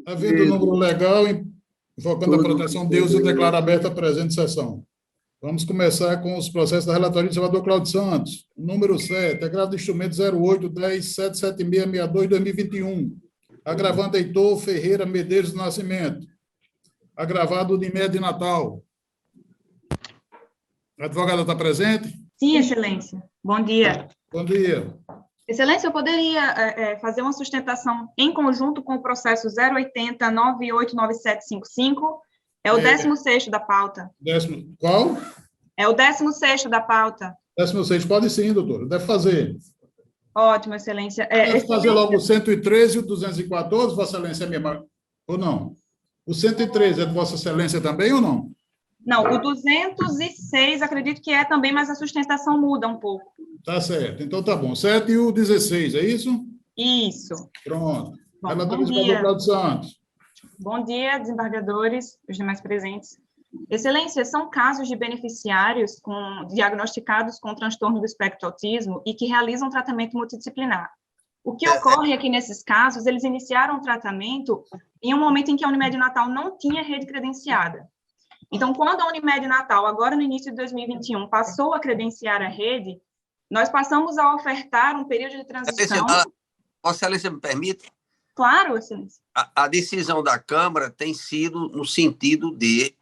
Havendo número legal, invocando a proteção de Deus, eu declaro aberta a presente sessão. Vamos começar com os processos da relatoria do senador Cláudio Santos. Número 7, agravo do instrumento 08107762-2021. Agravante Heitor Ferreira Medeiros do Nascimento. Agravado Unimed de Natal. A advogada está presente? Sim, Excelência. Bom dia. Bom dia. Excelência, eu poderia fazer uma sustentação em conjunto com o processo 080-989755. É o 16º da pauta. Qual? É o 16º da pauta. 16, pode sim, doutor. Deve fazer. Ótimo, Excelência. Deve fazer logo o 113 e o 214, Vossa Excelência é mesmo, ou não? O 113 é de Vossa Excelência também ou não? Não, o 206 acredito que é também, mas a sustentação muda um pouco. Tá certo. Então tá bom. 7 e o 16, é isso? Isso. Pronto. Bom, Relator bom dia. Cláudio Santos. Bom dia, desembargadores, os demais presentes. Excelência, são casos de beneficiários diagnosticados com transtorno do espectro autismo e que realizam tratamento multidisciplinar. O que ocorre é que, nesses casos, eles iniciaram o tratamento em um momento em que a Unimed Natal não tinha rede credenciada. Então, quando a Unimed Natal, agora no início de 2021, passou a credenciar a rede, nós passamos a ofertar um período de transição... Vossa Excelência me permite? Claro, Excelência. A decisão da Câmara tem sido no sentido de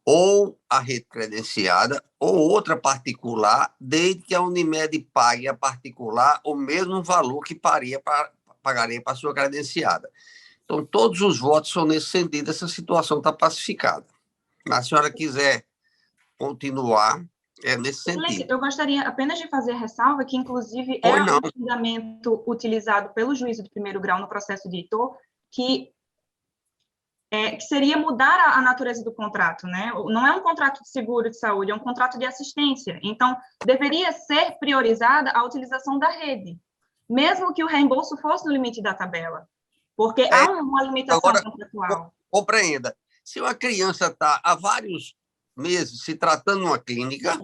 ou a rede credenciada ou outra particular, desde que a Unimed pague a particular o mesmo valor que pagaria para a sua credenciada. Então, todos os votos são nesse sentido, essa situação está pacificada. Mas, se a senhora quiser continuar, é nesse sentido. Eu gostaria apenas de fazer a ressalva que, inclusive, é um fundamento utilizado pelo juízo de primeiro grau no processo de Heitor, que seria mudar a natureza do contrato, né? Não é um contrato de seguro de saúde, é um contrato de assistência. Então, deveria ser priorizada a utilização da rede, mesmo que o reembolso fosse no limite da tabela, porque há uma limitação contratual. Compreenda. Se uma criança está há vários meses se tratando numa clínica,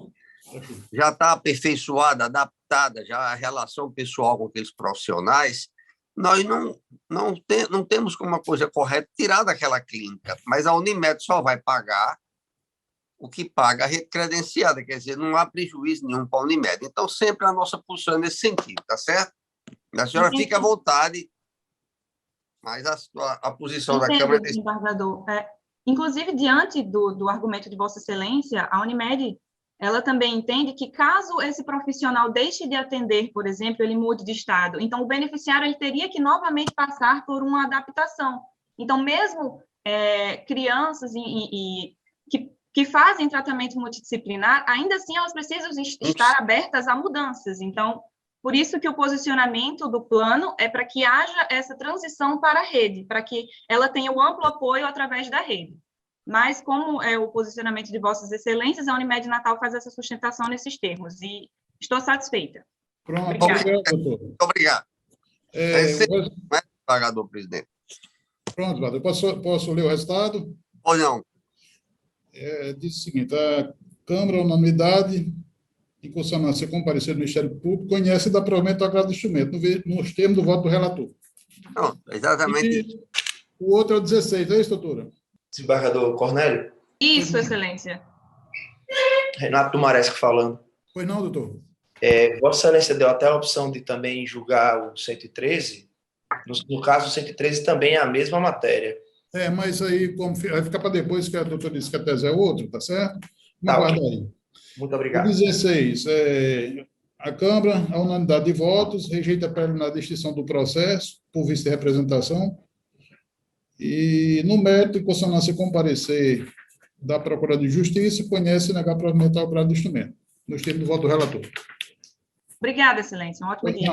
já está aperfeiçoada, adaptada já a relação pessoal com aqueles profissionais, nós não temos como uma coisa correta tirar daquela clínica, mas a Unimed só vai pagar o que paga a rede credenciada, quer dizer, não há prejuízo nenhum para a Unimed. Então, sempre a nossa posição é nesse sentido, tá certo? A senhora fica à vontade, mas a posição da Câmara... Desembargador. Inclusive, diante do argumento de Vossa Excelência, a Unimed, ela também entende que, caso esse profissional deixe de atender, por exemplo, ele mude de estado, então o beneficiário ele teria que novamente passar por uma adaptação. Então, mesmo crianças que fazem tratamento multidisciplinar, ainda assim elas precisam estar abertas a mudanças. Então, por isso que o posicionamento do plano é para que haja essa transição para a rede, para que ela tenha o amplo apoio através da rede. Mas, como é o posicionamento de Vossas Excelências, a Unimed Natal faz essa sustentação nesses termos, e estou satisfeita. Pronto, obrigado, doutor. Muito obrigado. Desembargador, presidente. Pronto, Vado. Posso ler o resultado? Ou não? Diz o seguinte: a Câmara, unanimidade, em consonância com o parecer do Ministério Público, conhece da provimento do agravo do instrumento, nos termos do voto do relator. Não, exatamente isso. O outro é o 16, é isso, doutora? Desembargador Cornélio? Isso, Excelência. Renato Dumaresco falando. Pois não, doutor? Vossa Excelência deu até a opção de também julgar o 113. No caso, o 113 também é a mesma matéria. Mas aí vai ficar para depois, que a doutora disse que a tese é outra, tá certo? Tá, guarda okay. aí. Muito obrigado. O 16, a Câmara, a unanimidade de votos, rejeita a preliminar de extinção do processo, por vista de representação, e, no mérito, em consonância com o parecer da Procuradoria de Justiça, conhece e negar provimento ao agravo do instrumento, nos termos do voto do relator. Obrigada, Excelência. Um ótimo dia.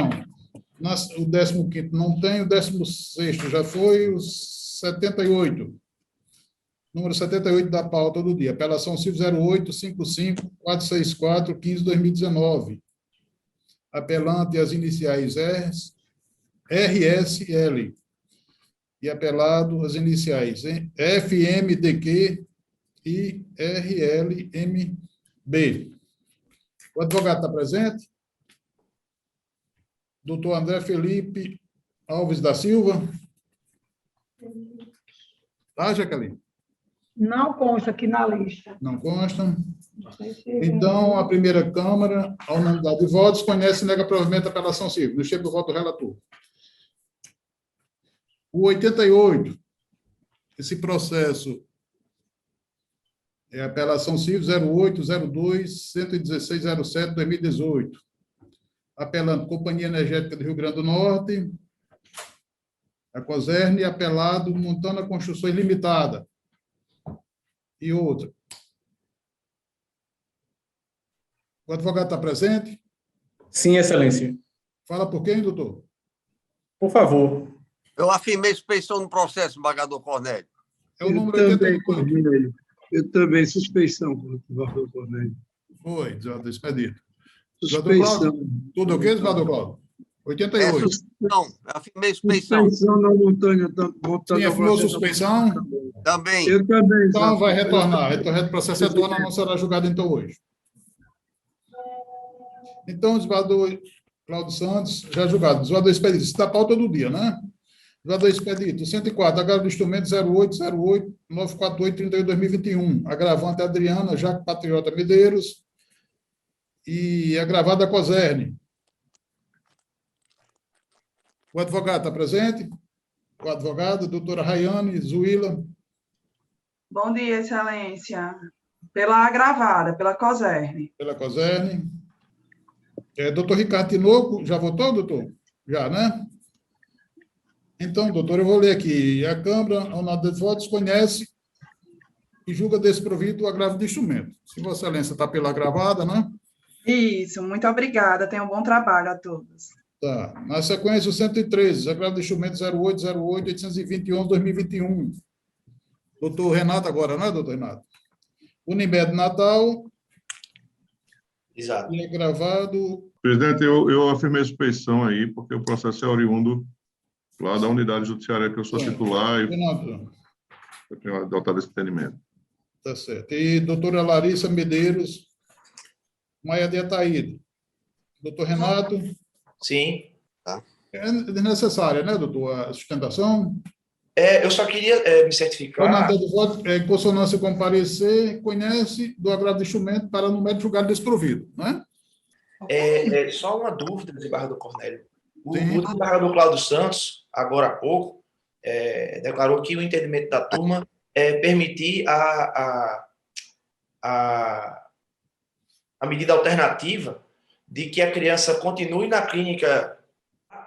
Não. O 15º não tem, o 16º já foi, o 78. Número 78 da pauta do dia. Apelação civil 0855-464-15-2019. Apelante as iniciais RSL. E apelado as iniciais FMDQ e RLMB. O advogado está presente? Doutor André Felipe Alves da Silva. Tá, Jaqueline? Não consta aqui na lista. Não consta. Não sei se- Então, a primeira Câmara, a unanimidade de votos, conhece e nega provimento à apelação civil. No cheio do voto do relator. O 88, esse processo é a apelação civil 0802-11607-2018. Apelando Companhia Energética do Rio Grande do Norte, a COSERN, apelado Montana Construções Limitada. E outra. O advogado está presente? Sim, Excelência. Fala por quem, doutor? Por favor. Eu afirmei suspeição no processo, embargador Cornélio. É o Eu número também, 88. Cornélio. Eu também, suspeição, doutor Cornélio. Foi, desembargador expedito. Suspeição. Tudo ok, desembargador Cláudio? 88. Não, eu afirmei suspeição. Suspeição na montanha. Quem afirmou suspeição? Também. Eu também. Então, vai exato. retornar. Retornar do processo retorna, não será julgado, então, hoje. Então, desembargador Cláudio Santos, já julgado. Desembargador expedito, isso está a pauta do dia, né? Desembargador expedito, 104, agravo do instrumento 0808-948-32-2021. Agravante Adriana Jaque Patriota Medeiros e agravada COSERN. O advogado está presente? O advogado, doutora Rayane Zuila. Bom dia, Excelência. Pela agravada, pela COSERN. Pela COSERN. Doutor Ricardo Tinoco, já votou, doutor? Já, né? Então, doutor, eu vou ler aqui. A Câmara, ao nada de votos, conhece e julga desprovido o agravo de instrumento. Se Vossa Excelência está pela agravada, né? Isso, muito obrigada. Tenham um bom trabalho a todos. Tá. Na sequência, o 113, agravo de instrumento 0808-821-2021. Doutor Renato agora, né, doutor Renato? Unimed Natal Exato. e agravado. Presidente, eu afirmei suspeição aí, porque o processo é oriundo lá da unidade judiciária que eu sou titular e Renato, eu tenho adotado esse entendimento. tá certo. E doutora Larissa Medeiros, Maia de Ataíde. Doutor Renato, Sim. é necessária, né, doutor, a sustentação? Eu só queria me certificar. Ordenado de voto, em consonância com o parecer, conhece do agravo de instrumento para no mérito julgado desprovido, né? Só uma dúvida, desembargador Cornélio. O Sim. desembargador Cláudio Santos, agora há pouco, declarou que o entendimento da turma é permitir a medida alternativa de que a criança continue na clínica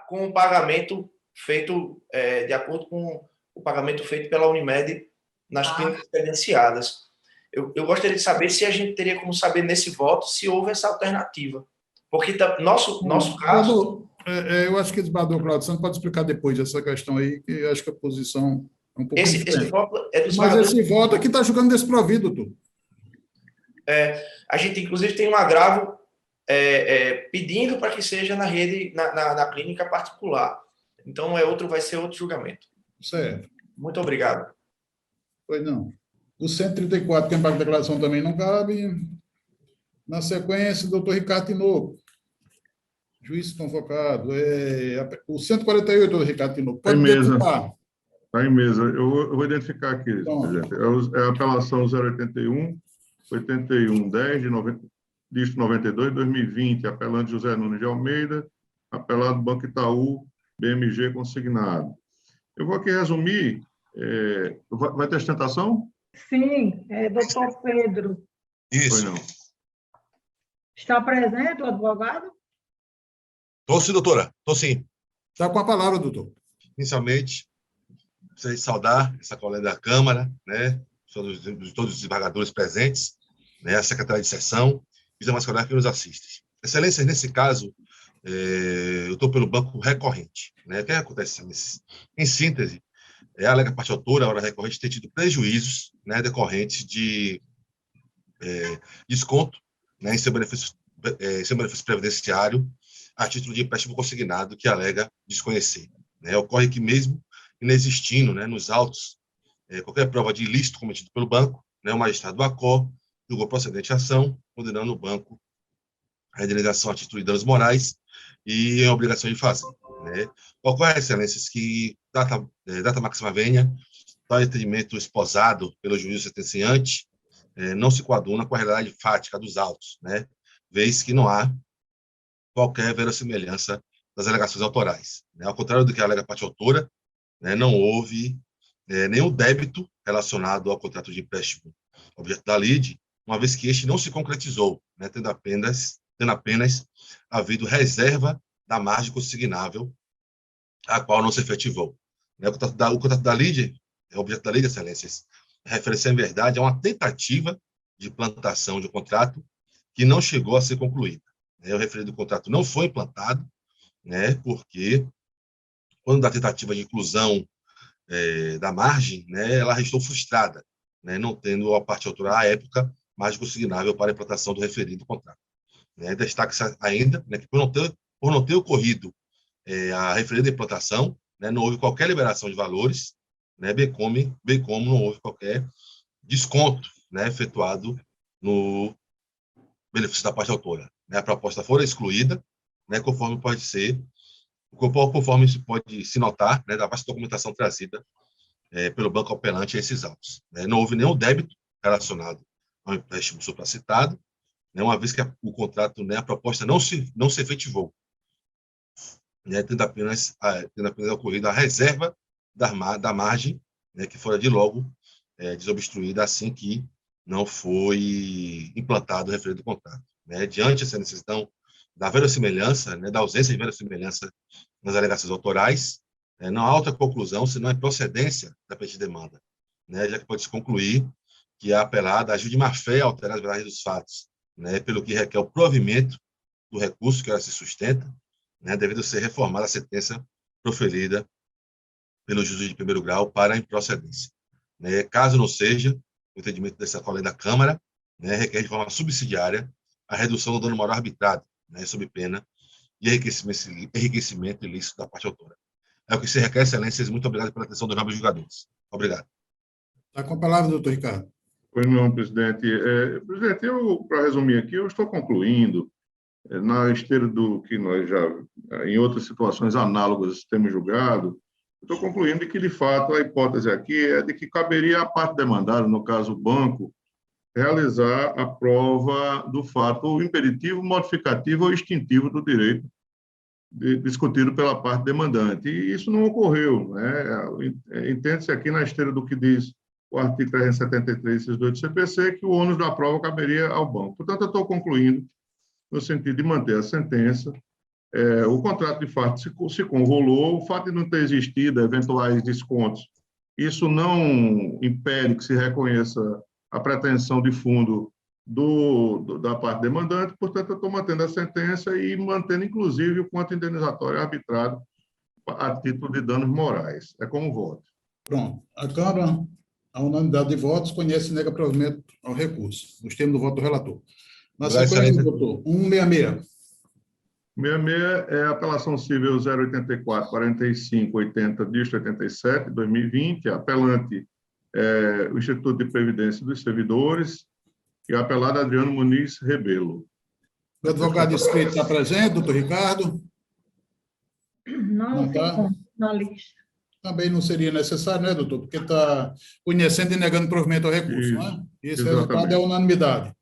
com o pagamento feito de acordo com o pagamento feito pela Unimed nas clínicas credenciadas. Eu gostaria de saber se a gente teria como saber nesse voto se houve essa alternativa. Porque nosso caso... Eu acho que o desembargador Cláudio Santos pode explicar depois essa questão aí, que eu acho que a posição é um pouco Esse diferente. voto é do Mas desembargador. esse voto aqui está julgando desprovido, doutor. A gente, inclusive, tem um agravo pedindo para que seja na rede, na clínica particular. Então, vai ser outro julgamento. Certo. Muito obrigado. Pois não. O 134, que é para declaração também não cabe. Na sequência, doutor Ricardo Tinoco. Juiz convocado. O 148, doutor Ricardo Tinoco. Pode identificar. Está em mesa. Eu vou identificar aqui, Então, presidente. É a apelação 081, 8110, de 92, 2020, apelante José Nunes de Almeida, apelado Banco Itaú, BMG consignado. Eu vou aqui resumir. Vai ter sustentação? Sim, doutor Pedro. Isso. Foi não. Está presente o advogado? Estou sim, doutora. Estou sim. está com a palavra, doutor. Inicialmente, gostaria de saudar essa colega da Câmara, né, todos os desembargadores presentes, né, a secretária de sessão e os demais colegas que nos assistem. Excelência, nesse caso, eu estou pelo banco recorrente. Né? O que acontece? Em síntese, a alega parte autora, a hora recorrente, tem tido prejuízos, né, decorrentes de desconto, né, em seu benefício previdenciário, a título de empréstimo consignado que alega desconhecer. Né? Ocorre que mesmo inexistindo, né, nos autos qualquer prova de ilícito cometido pelo banco, né, o magistrado do ACOR julgou procedente a ação, condenando o banco à indenização a título de danos morais e em obrigação de fazer. Né? Ocorre, excelências, que data máxima venha, tal entendimento esposado pelo juiz sentenciante não se coaduna com a realidade fática dos autos, né? Vez que não há qualquer verossimilhança das alegações autorais, né? Ao contrário do que alega a parte autora, né, não houve nenhum débito relacionado ao contrato de empréstimo objeto da lide, uma vez que este não se concretizou, né, tendo apenas havido reserva da margem consignável, a qual não se efetivou. O contrato da lide, objeto da lide, excelências, refere-se, em verdade, a uma tentativa de implantação de um contrato que não chegou a ser concluída. O referido contrato não foi implantado, né, porque, quando da tentativa de inclusão da margem, né, ela restou frustrada, né, não tendo a parte autora, à época, margem consignável para a implantação do referido contrato. Destaca-se ainda, né, que por não ter ocorrido a referida implantação, né, não houve qualquer liberação de valores, né, bem como não houve qualquer desconto, né, efetuado no benefício da parte autora. A proposta fora excluída, né, conforme se pode se notar, né, da vasta documentação trazida pelo banco apelante a esses autos. Não houve nenhum débito relacionado ao empréstimo supracitado, né, uma vez que o contrato, né, a proposta não se efetivou, né, tendo apenas ocorrido a reserva da margem, né, que fora de logo desobstruída assim que não foi implantado o referido contrato. Diante dessa necessidade da verossimilhança, né, da ausência de verossimilhança nas alegações autorais, não há outra conclusão senão a procedência da petita demanda, né, já que pode-se concluir que a apelada agiu de má-fé ao alterar as verdades dos fatos, né, pelo que requer o provimento do recurso que ela se sustenta, né, devido ser reformada a sentença proferida pelo juiz de primeiro grau para a improcedência. Caso não seja, o entendimento dessa colega da Câmara, né, requer de forma subsidiária a redução do dano moral arbitrado, né, sob pena de enriquecimento ilícito da parte autora. É o que se requer, excelências. Muito obrigado pela atenção dos nobres julgadores. Obrigado. Está com a palavra, doutor Ricardo. Pois não, presidente. Presidente, para resumir aqui, eu estou concluindo, na esteira do que nós já, em outras situações análogas, temos julgado, estou concluindo que, de fato, a hipótese aqui é de que caberia à parte demandada, no caso o banco, realizar a prova do fato impeditivo, modificativo ou extintivo do direito discutido pela parte demandante. E isso não ocorreu, né? Entende-se aqui na esteira do que diz o artigo 373, inciso 2 do CPC, que o ônus da prova caberia ao banco. Portanto, eu estou concluindo no sentido de manter a sentença. O contrato de fato se convolou, o fato de não ter existido eventuais descontos, isso não impede que se reconheça a pretensão de fundo da parte demandante, portanto, eu estou mantendo a sentença e mantendo, inclusive, o quanto indenizatório arbitrado a título de danos morais. É como voto. Pronto. A Câmara, a unanimidade de votos, conhece e nega provimento ao recurso, nos termos do voto do relator. Na sequência, doutor, 166. 66 é a apelação civil 084-45-80, dígito 87, 2020, apelante o Instituto de Previdência dos Servidores e a apelada Adriano Muniz Rebelo. O advogado inscrito está presente, doutor Ricardo? Não está na lista. Também não seria necessário, né, doutor? Porque está conhecendo e negando provimento ao recurso, Isso, não é? Esse exatamente. resultado é unanimidade.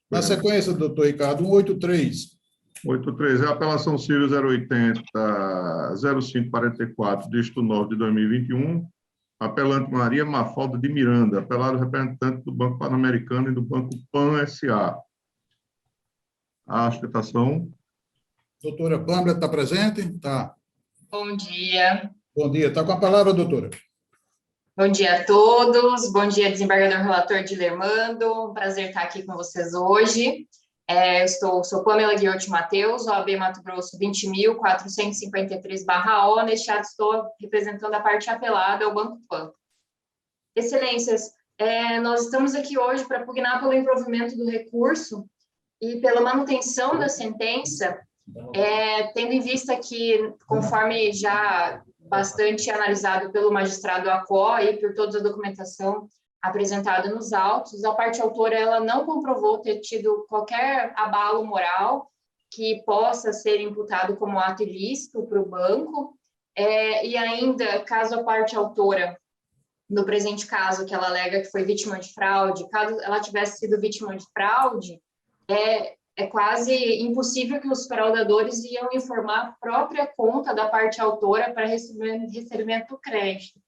Na sequência, doutor Ricardo, 183. 83 é a apelação civil 080-0544, dígito 9 de 2021, apelante Maria Mafalda de Miranda, apelado representante do Banco Pan-Americano e do Banco Pan S.A. A sustentação. Doutora Pâmela está presente? Está. Bom dia. Bom dia. Está com a palavra, doutora. Bom dia a todos. Bom dia, desembargador relator Dilermando. Um prazer estar aqui com vocês hoje. Sou Pamela Guiotti Mateus, OAB Mato Grosso 20.453/O. Neste ato estou representando a parte apelada ao Banco Pan. Excelências, nós estamos aqui hoje para pugnar pelo improvimento do recurso e pela manutenção da sentença, tendo em vista que, conforme já bastante analisado pelo magistrado Acó e por toda a documentação apresentada nos autos, a parte autora ela não comprovou ter tido qualquer abalo moral que possa ser imputado como ato ilícito para o banco, e ainda, caso a parte autora no presente caso, que ela alega que foi vítima de fraude, caso ela tivesse sido vítima de fraude, é quase impossível que os fraudadores iam informar a própria conta da parte autora para recebimento do crédito.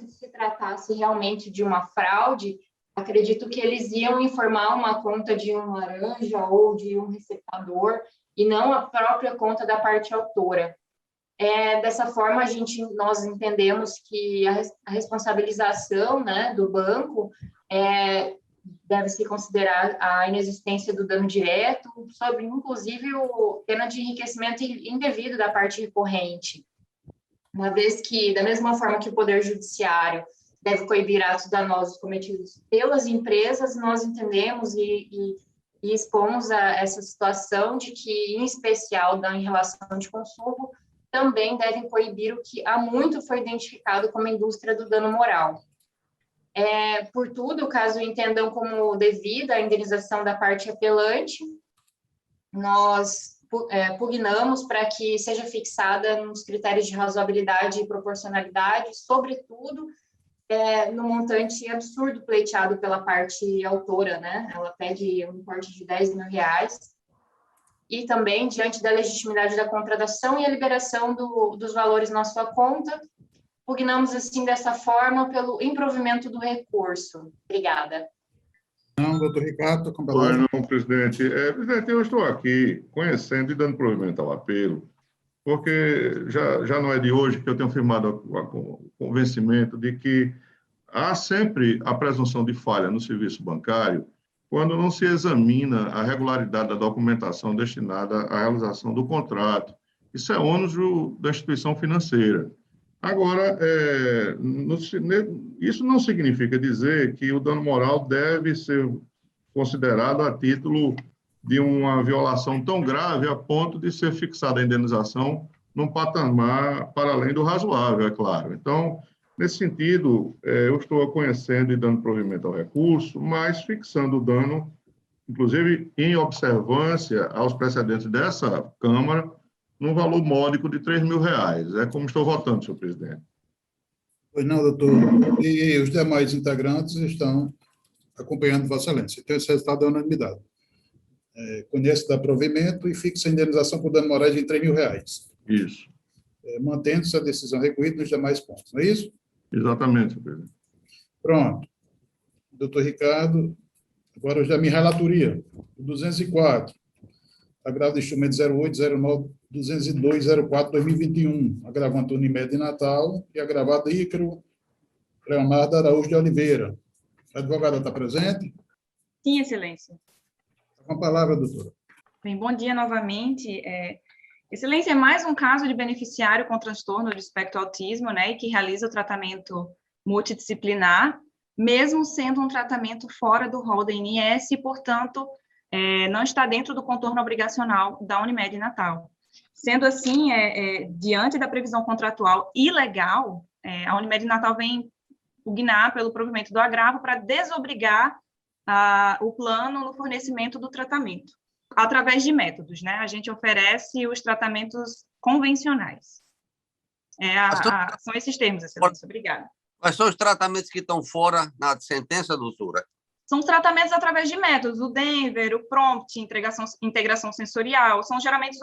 Se tratasse realmente de uma fraude, acredito que eles iam informar uma conta de um laranja ou de um receptador e não a própria conta da parte autora. Dessa forma, nós entendemos que a responsabilização, né, do banco deve-se considerar a inexistência do dano direto, sobre, inclusive, o pena de enriquecimento indevido da parte recorrente, uma vez que, da mesma forma que o Poder Judiciário deve coibir atos danosos cometidos pelas empresas, nós entendemos e expomos a essa situação de que, em especial, em relação de consumo, também devem coibir o que há muito foi identificado como a indústria do dano moral. Por tudo, caso entendam como devida a indenização da parte apelante, nós pugnamos para que seja fixada nos critérios de razoabilidade e proporcionalidade, sobretudo no montante absurdo pleiteado pela parte autora, né? Ela pede um importe de R$10.000, e também, diante da legitimidade da contratação e a liberação dos valores na sua conta, pugnamos, assim, dessa forma, pelo improvimento do recurso. Obrigada. Não, doutor Ricardo, com a Pois palavra. não, presidente. Presidente, eu estou aqui conhecendo e dando provimento ao apelo, porque já não é de hoje que eu tenho firmado o convencimento de que há sempre a presunção de falha no serviço bancário quando não se examina a regularidade da documentação destinada à realização do contrato. Isso é ônus da instituição financeira. Agora, isso não significa dizer que o dano moral deve ser considerado a título de uma violação tão grave a ponto de ser fixada a indenização num patamar para além do razoável, é claro. Então, nesse sentido, eu estou conhecendo e dando provimento ao recurso, mas fixando o dano, inclusive em observância aos precedentes dessa Câmara, num valor módico de R$3.000. É como estou votando, senhor presidente. Pois não, doutor. E os demais integrantes estão acompanhando Vossa Excelência. Então, esse resultado é unanimidade. Conhece da provimento e fixa a indenização por dano morais de R$3.000. Isso. Mantendo-se a decisão recorrida nos demais pontos, não é isso? Exatamente, senhor presidente. Pronto. Doutor Ricardo, agora eu já minha relatoria. 204. Agravo de instrumento 0809-202-04-2021. Agravante Unimed de Natal e agravado Ícaro Leonardo Araújo de Oliveira. A advogada está presente? Sim, Excelência. Com a palavra, doutora. Bem, bom dia novamente. Excelência, é mais um caso de beneficiário com transtorno do espectro autismo, né, e que realiza o tratamento multidisciplinar, mesmo sendo um tratamento fora do rol da INS e, portanto, não está dentro do contorno obrigacional da Unimed Natal. Sendo assim, diante da previsão contratual ilegal, a Unimed Natal vem pugnar pelo provimento do agravo para desobrigar o plano no fornecimento do tratamento, através de métodos, né? A gente oferece os tratamentos convencionais. São esses termos, Excelência. Obrigada. Quais são os tratamentos que estão fora na sentença, doutora? São os tratamentos através de métodos, o Denver, o Prompt, integração sensorial, são geralmente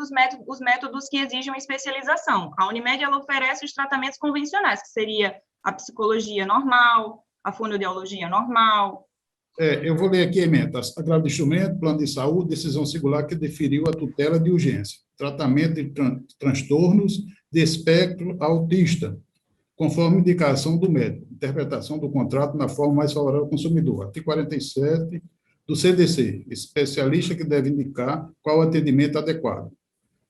os métodos que exigem especialização. A Unimed, ela oferece os tratamentos convencionais, que seria a psicologia normal, a fonoaudiologia normal. Eu vou ler aqui a emenda. Agravo de instrumento, plano de saúde, decisão singular que deferiu a tutela de urgência. Tratamento de transtornos de espectro autista, conforme indicação do médico. Interpretação do contrato na forma mais favorável ao consumidor. Artigo 47 do CDC. Especialista que deve indicar qual atendimento adequado.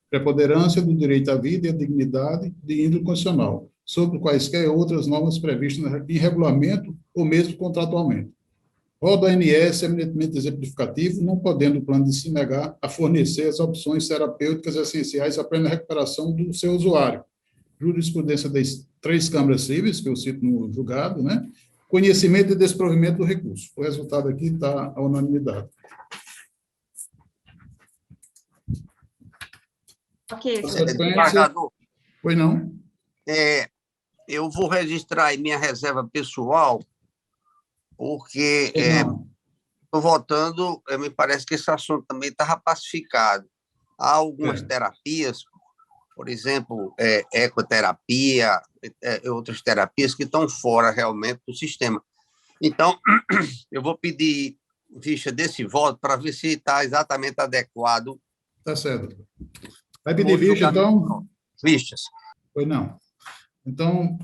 Preponderância do direito à vida e à dignidade de índole constitucional, sobre quaisquer outras normas previstas em regulamento ou mesmo contratualmente. Rol da ANS é eminentemente exemplificativo, não podendo o plano de se negar a fornecer as opções terapêuticas essenciais à plena recuperação do seu usuário. Jurisprudência das 3 câmaras cíveis, que eu cito no julgado, né? Conhecimento e desprovimento do recurso. O resultado aqui está a unanimidade. Ok, Desembargador, Pois não? Eu vou registrar aí minha reserva pessoal, porque estou votando, me parece que esse assunto também estava pacificado. Há algumas terapias, por exemplo, ecoterapia, outras terapias que estão fora realmente do sistema. Então, eu vou pedir ficha desse voto para ver se está exatamente adequado. Tá certo. Vai pedir ficha, então? Fichas. Pois não. Então,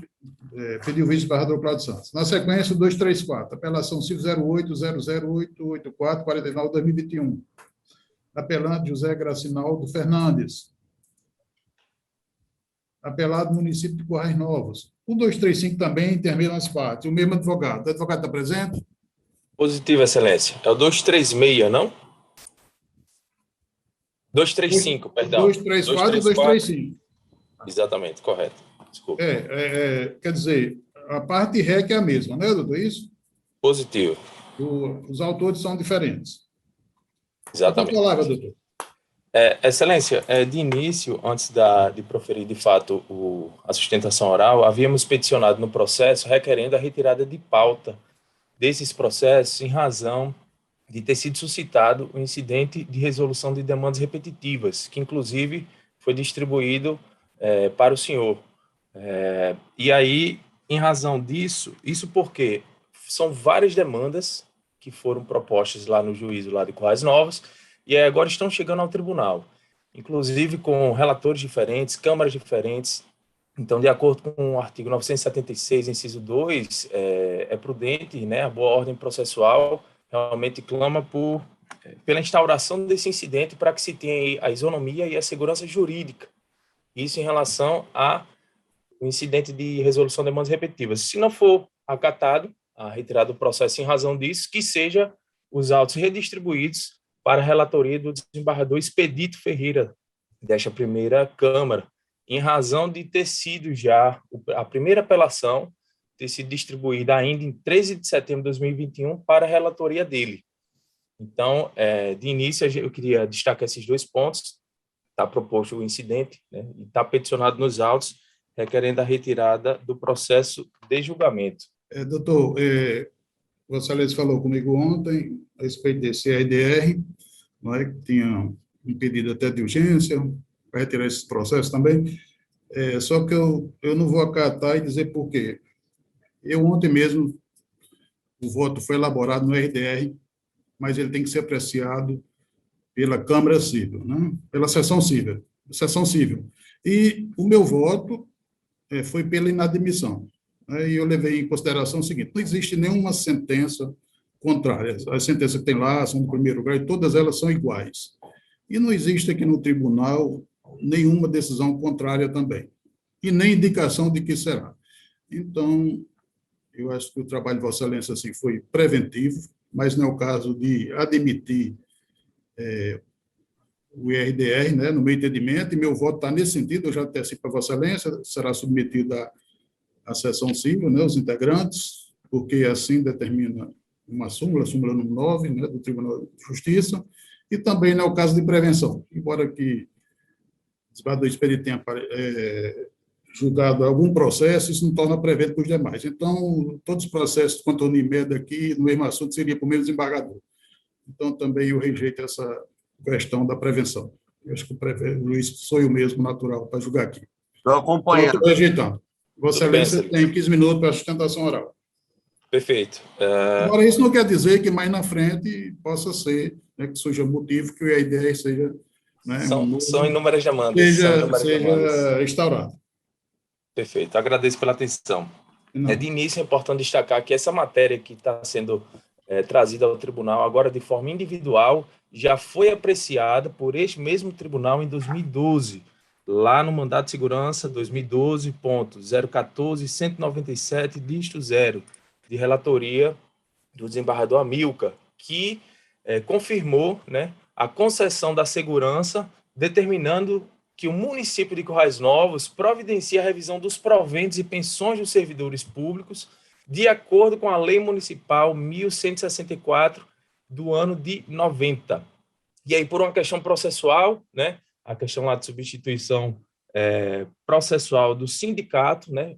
pediu visto para o vereador Cláudio Santos. Na sequência, o 234, apelação civil 08-00884-49-2021. Apelante José Gracinaldo Fernandes. Apelado município de Currais Novos. O 235 também intermeia nas partes. O mesmo advogado. O advogado está presente? Positivo, excelência. É o 236, não? 235, perdão. 234 e 235. Exatamente, correto. Desculpa. Quer dizer, a parte REC é a mesma, né, doutor? Isso? Positivo. Os autores são diferentes. Exatamente. Com a palavra, doutor. Excelência, de início, antes de proferir de fato a sustentação oral, havíamos peticionado no processo requerendo a retirada de pauta desses processos em razão de ter sido suscitado o incidente de resolução de demandas repetitivas, que inclusive foi distribuído para o senhor. E aí, em razão disso, isso porque são várias demandas que foram propostas lá no juízo lá de Currais Novos, e agora estão chegando ao tribunal, inclusive com relatores diferentes, câmaras diferentes. Então, de acordo com o artigo 976, inciso 2, é prudente, né, a boa ordem processual realmente clama pela instauração desse incidente para que se tenha a isonomia e a segurança jurídica. Isso em relação ao incidente de resolução de demandas repetitivas. Se não for acatado a retirada do processo em razão disso, que seja os autos redistribuídos para a relatoria do desembargador Expedito Ferreira, desta primeira Câmara, em razão de ter sido já a primeira apelação, ter sido distribuída ainda em 13 de setembro de 2021 para a relatoria dele. Então, de início, eu queria destacar esses dois pontos. Está proposto o incidente, né, e está peticionado nos autos, requerendo a retirada do processo de julgamento. Doutor, Vossa Excelência falou comigo ontem a respeito desse RDR, não é, que tinha um pedido até de urgência para retirar esse processo também, só que eu não vou acatar e dizer por quê. Eu ontem mesmo, o voto foi elaborado no RDR, mas ele tem que ser apreciado pela Câmara Civil, né? Pela sessão civil. E o meu voto foi pela inadmissão. E eu levei em consideração o seguinte: não existe nenhuma sentença contrária. As sentenças que tem lá são do primeiro grau e todas elas são iguais. E não existe aqui no tribunal nenhuma decisão contrária também. E nem indicação de que será. Então, eu acho que o trabalho de Vossa Excelência assim, foi preventivo, mas não é o caso de admitir o IRDR, né, no meu entendimento, e meu voto está nesse sentido. Eu já antecipo para Vossa Excelência, será submetido à sessão civil, né, os integrantes, porque assim determina uma súmula número 9, né, do Tribunal de Justiça, e também não é o caso de prevenção, embora que o desembargador Expedito tenha julgado algum processo, isso não torna prevento para os demais. Então, todos os processos quanto ao Unimed aqui, no mesmo assunto, seria para o mesmo desembargador. Então, também eu rejeito essa questão da prevenção. Eu acho que o Luiz sou eu mesmo, natural, para julgar aqui. Estou acompanhando. Estou rejeitando. Vossa Excelência tem 15 minutos para a sustentação oral. Perfeito. Agora, isso não quer dizer que mais na frente possa ser, né, que surja motivo que o IRDR seja... Né, são inúmeras demandas. Seja instaurado. Perfeito. Agradeço pela atenção. De início, é importante destacar que essa matéria que está sendo trazida ao tribunal agora de forma individual já foi apreciada por este mesmo tribunal em 2012, lá no mandato de segurança 2012.014.197, dígito 0, de relatoria do desembargador Amilcar, que confirmou, né, a concessão da segurança, determinando que o município de Currais Novos providencie a revisão dos proventos e pensões dos servidores públicos de acordo com a Lei Municipal 1164 do ano de 90. E aí, por uma questão processual, né, a questão lá de substituição processual do sindicato, né,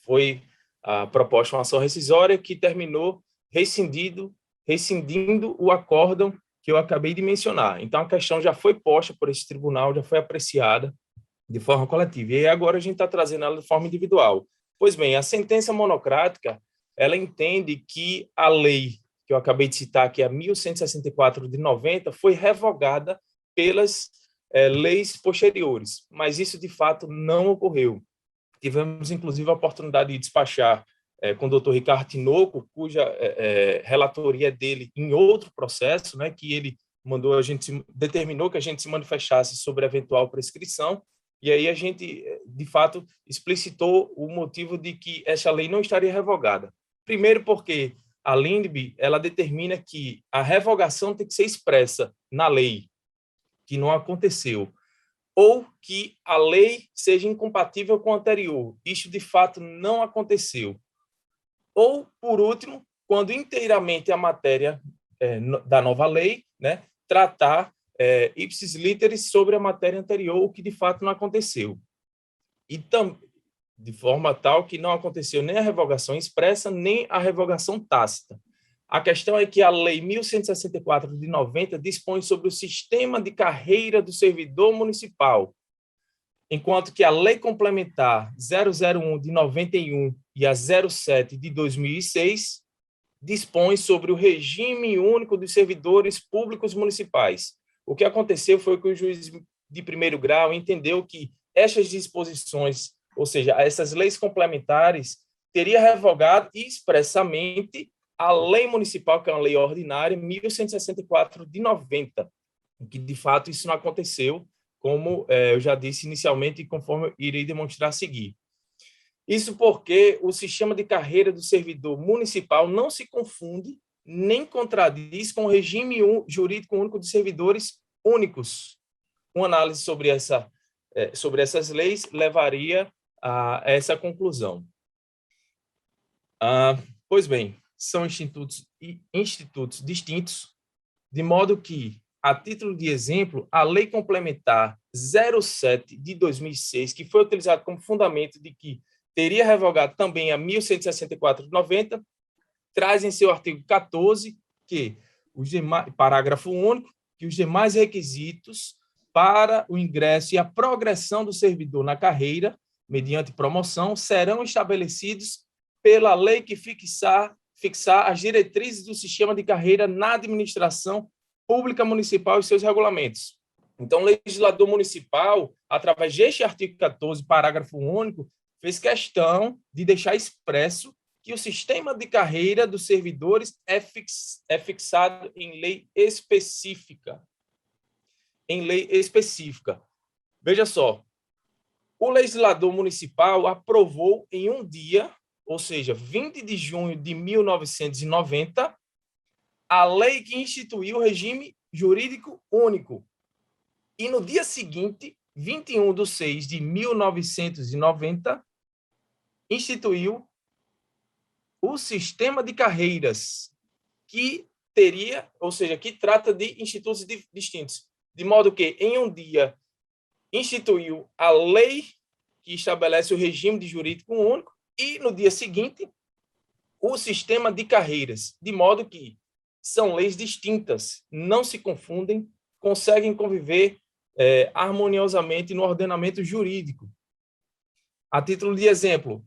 foi proposta uma ação rescisória que terminou rescindindo o acórdão que eu acabei de mencionar. Então, a questão já foi posta por esse tribunal, já foi apreciada de forma coletiva. E agora a gente está trazendo ela de forma individual. Pois bem, a sentença monocrática, ela entende que a lei que eu acabei de citar, que é a 1164 de 90, foi revogada pelas leis posteriores, mas isso, de fato, não ocorreu. Tivemos, inclusive, a oportunidade de despachar com o doutor Ricardo Tinoco, cuja relatoria dele em outro processo, né, que ele determinou que a gente se manifestasse sobre a eventual prescrição, e aí a gente, de fato, explicitou o motivo de que essa lei não estaria revogada. Primeiro porque a LINDB, ela determina que a revogação tem que ser expressa na lei, que não aconteceu, ou que a lei seja incompatível com a anterior. Isso, de fato, não aconteceu. Ou, por último, quando inteiramente a matéria da nova lei, né, tratar ipsis literis sobre a matéria anterior, o que de fato não aconteceu. E de forma tal que não aconteceu nem a revogação expressa, nem a revogação tácita. A questão é que a Lei 1164 de 90 dispõe sobre o sistema de carreira do servidor municipal, enquanto que a Lei Complementar 001 de 91 e a 07 de 2006 dispõe sobre o regime único dos servidores públicos municipais. O que aconteceu foi que o juiz de primeiro grau entendeu que essas disposições, ou seja, essas leis complementares, teria revogado expressamente a lei municipal, que é uma lei ordinária, 1164 de 90, que, de fato, isso não aconteceu, como eu já disse inicialmente e conforme eu irei demonstrar a seguir. Isso porque o sistema de carreira do servidor municipal não se confunde nem contradiz com o regime jurídico único de servidores únicos. Uma análise sobre essas leis levaria a essa conclusão. Pois bem, são institutos distintos, de modo que, a título de exemplo, a Lei Complementar 07 de 2006, que foi utilizada como fundamento de que teria revogado também a 1164 de 90, traz em seu artigo 14 que parágrafo único, que os demais requisitos para o ingresso e a progressão do servidor na carreira, mediante promoção, serão estabelecidos pela lei que fixar as diretrizes do sistema de carreira na administração pública municipal e seus regulamentos. Então, o legislador municipal, através deste artigo 14, parágrafo único, fez questão de deixar expresso que o sistema de carreira dos servidores é fixado em lei específica. Em lei específica. Veja só, o legislador municipal aprovou em um dia, ou seja, 20 de junho de 1990, a lei que instituiu o regime jurídico único. E no dia seguinte, 21 de 6 de 1990, instituiu o sistema de carreiras, que teria, ou seja, que trata de institutos distintos, de modo que, em um dia, instituiu a lei que estabelece o regime de jurídico único e, no dia seguinte, o sistema de carreiras, de modo que são leis distintas, não se confundem, conseguem conviver harmoniosamente no ordenamento jurídico. A título de exemplo,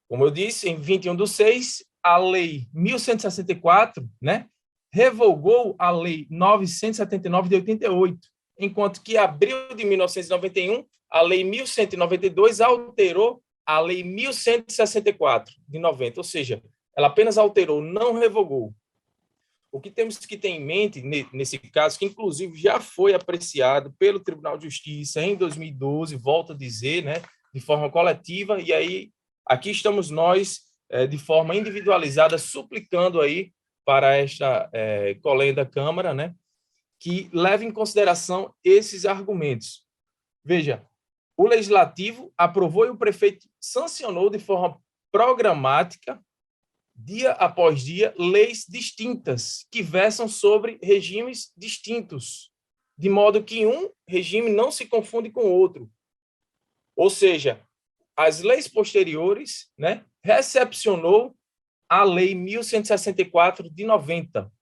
como eu disse, em 21 de 6, a Lei 1164, né, revogou a Lei 979 de 88, enquanto que, em abril de 1991, a Lei 1192 alterou a Lei 1164 de 90, ou seja, ela apenas alterou, não revogou. O que temos que ter em mente, nesse caso, que inclusive já foi apreciado pelo Tribunal de Justiça em 2012, volto a dizer, né, de forma coletiva, e aí aqui estamos nós, de forma individualizada, suplicando aí para esta colega da Câmara, né, que leve em consideração esses argumentos. Veja, o Legislativo aprovou e o prefeito sancionou de forma programática, dia após dia, leis distintas que versam sobre regimes distintos, de modo que um regime não se confunde com o outro. Ou seja, as leis posteriores, né, recepcionou a Lei 1164 de 90.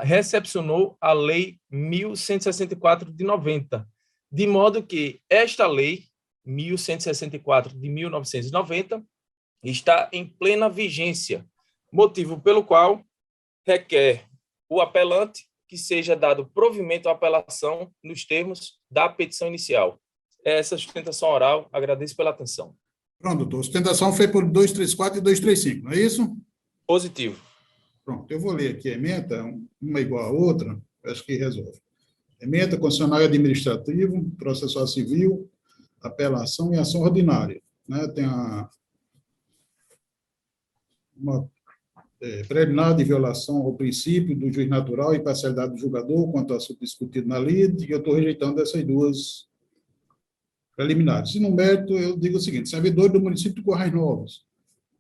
Recepcionou a Lei 1164 de 90, de modo que esta Lei 1164 de 1990 está em plena vigência, motivo pelo qual requer o apelante que seja dado provimento à apelação nos termos da petição inicial. Essa sustentação oral, agradeço pela atenção. Pronto, doutor. A sustentação foi por 234 e 235, não é isso? Positivo. Pronto, eu vou ler aqui a ementa, uma igual a outra, acho que resolve. Ementa constitucional e administrativo, processual civil, apelação e ação ordinária. Né? Tem uma preliminar de violação ao princípio do juiz natural e parcialidade do julgador quanto ao assunto discutido na lide, e eu estou rejeitando essas duas preliminares. E no mérito, eu digo o seguinte: servidor do município de Currais Novos,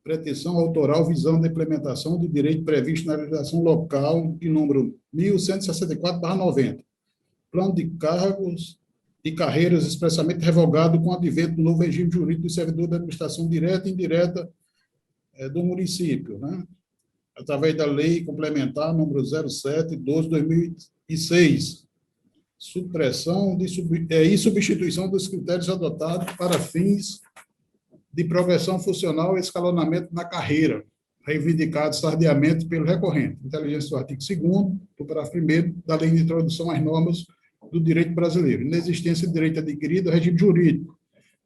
pretensão autoral visando a implementação de direito previsto na legislação local de número 1164/90, plano de cargos e carreiras expressamente revogado com o advento do novo regime jurídico do servidor da administração direta e indireta do município, né? Através da lei complementar número 07/2006, supressão e substituição dos critérios adotados para fins de progressão funcional e escalonamento na carreira, reivindicados tardiamente pelo recorrente, inteligência do artigo 2º, do parágrafo 1º da Lei de Introdução às Normas do Direito Brasileiro, inexistência de direito adquirido ao regime jurídico,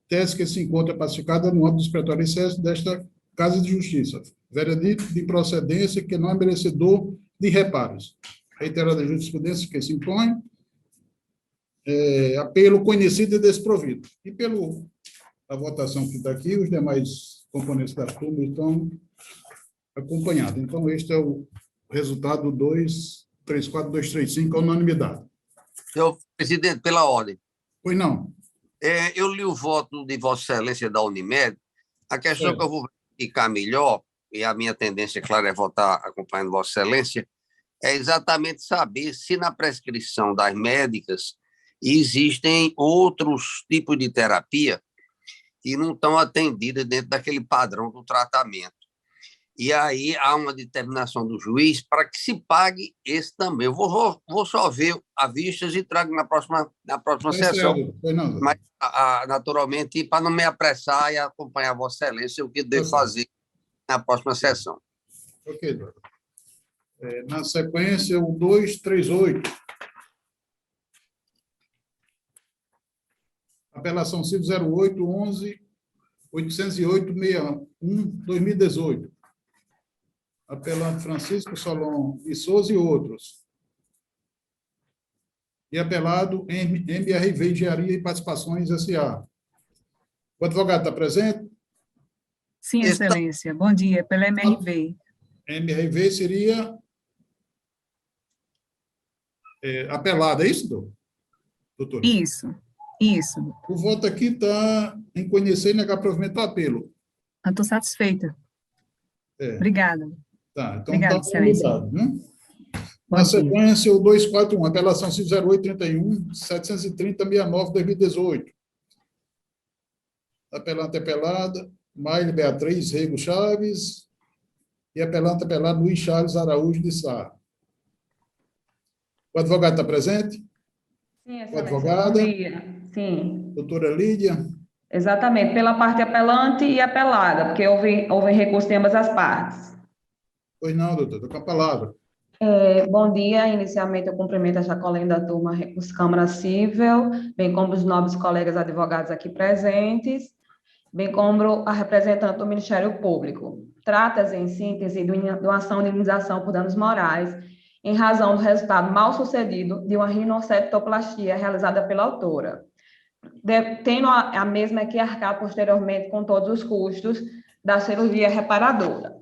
tese que se encontra pacificada no âmbito dos pretórios excessos desta Casa de Justiça, veredito de procedência que não é merecedor de reparos, reiterada jurisprudência que se impõe, apelo conhecido e desprovido. E a votação que está aqui, os demais componentes da turma estão acompanhados. Então, este é o resultado 234, 235, a unanimidade. Senhor presidente, pela ordem. Pois não. Eu li o voto de Vossa Excelência da Unimed. A questão que eu vou verificar melhor, e a minha tendência, claro, é votar acompanhando Vossa Excelência, é exatamente saber se na prescrição das médicas existem outros tipos de terapia que não estão atendidas dentro daquele padrão do tratamento. E aí há uma determinação do juiz para que se pague esse também. Eu vou só ver a vistas e trago na próxima sessão. Mas, naturalmente, para não me apressar e acompanhar Vossa Excelência, o que devo fazer na próxima sessão. Ok, doutor. Na sequência, o 238. Apelação civil 08-11-808-61-2018. Apelante Francisco Solon e Souza e outros. E apelado MRV Engenharia e Participações S.A. O advogado está presente? Sim, Excelência. Bom dia, pela MRV. MRV seria apelado, é isso, doutor? Isso. O voto aqui está em conhecer e negar provimento ao apelo. Eu estou satisfeita. Obrigada. Tá, então obrigada, está mudado, né? Na sequência, o 241, apelação 0831-730-69-2018. Apelante apelada, Maile Beatriz Rego Chaves e apelante apelado Luiz Chaves Araújo de Sá. O advogado está presente? Sim, o advogado. Sim. Doutora Lídia? Exatamente, pela parte apelante e apelada, porque houve recurso de ambas as partes. Pois não, doutor, estou com a palavra. Bom dia, inicialmente eu cumprimento esta colega da turma Recurso Câmara Cível, bem como os nobres colegas advogados aqui presentes, bem como a representante do Ministério Público. Trata-se, em síntese, de uma ação de indenização por danos morais, em razão do resultado mal sucedido de uma rinoceptoplastia realizada pela autora, tendo a mesma que arcar posteriormente com todos os custos da cirurgia reparadora.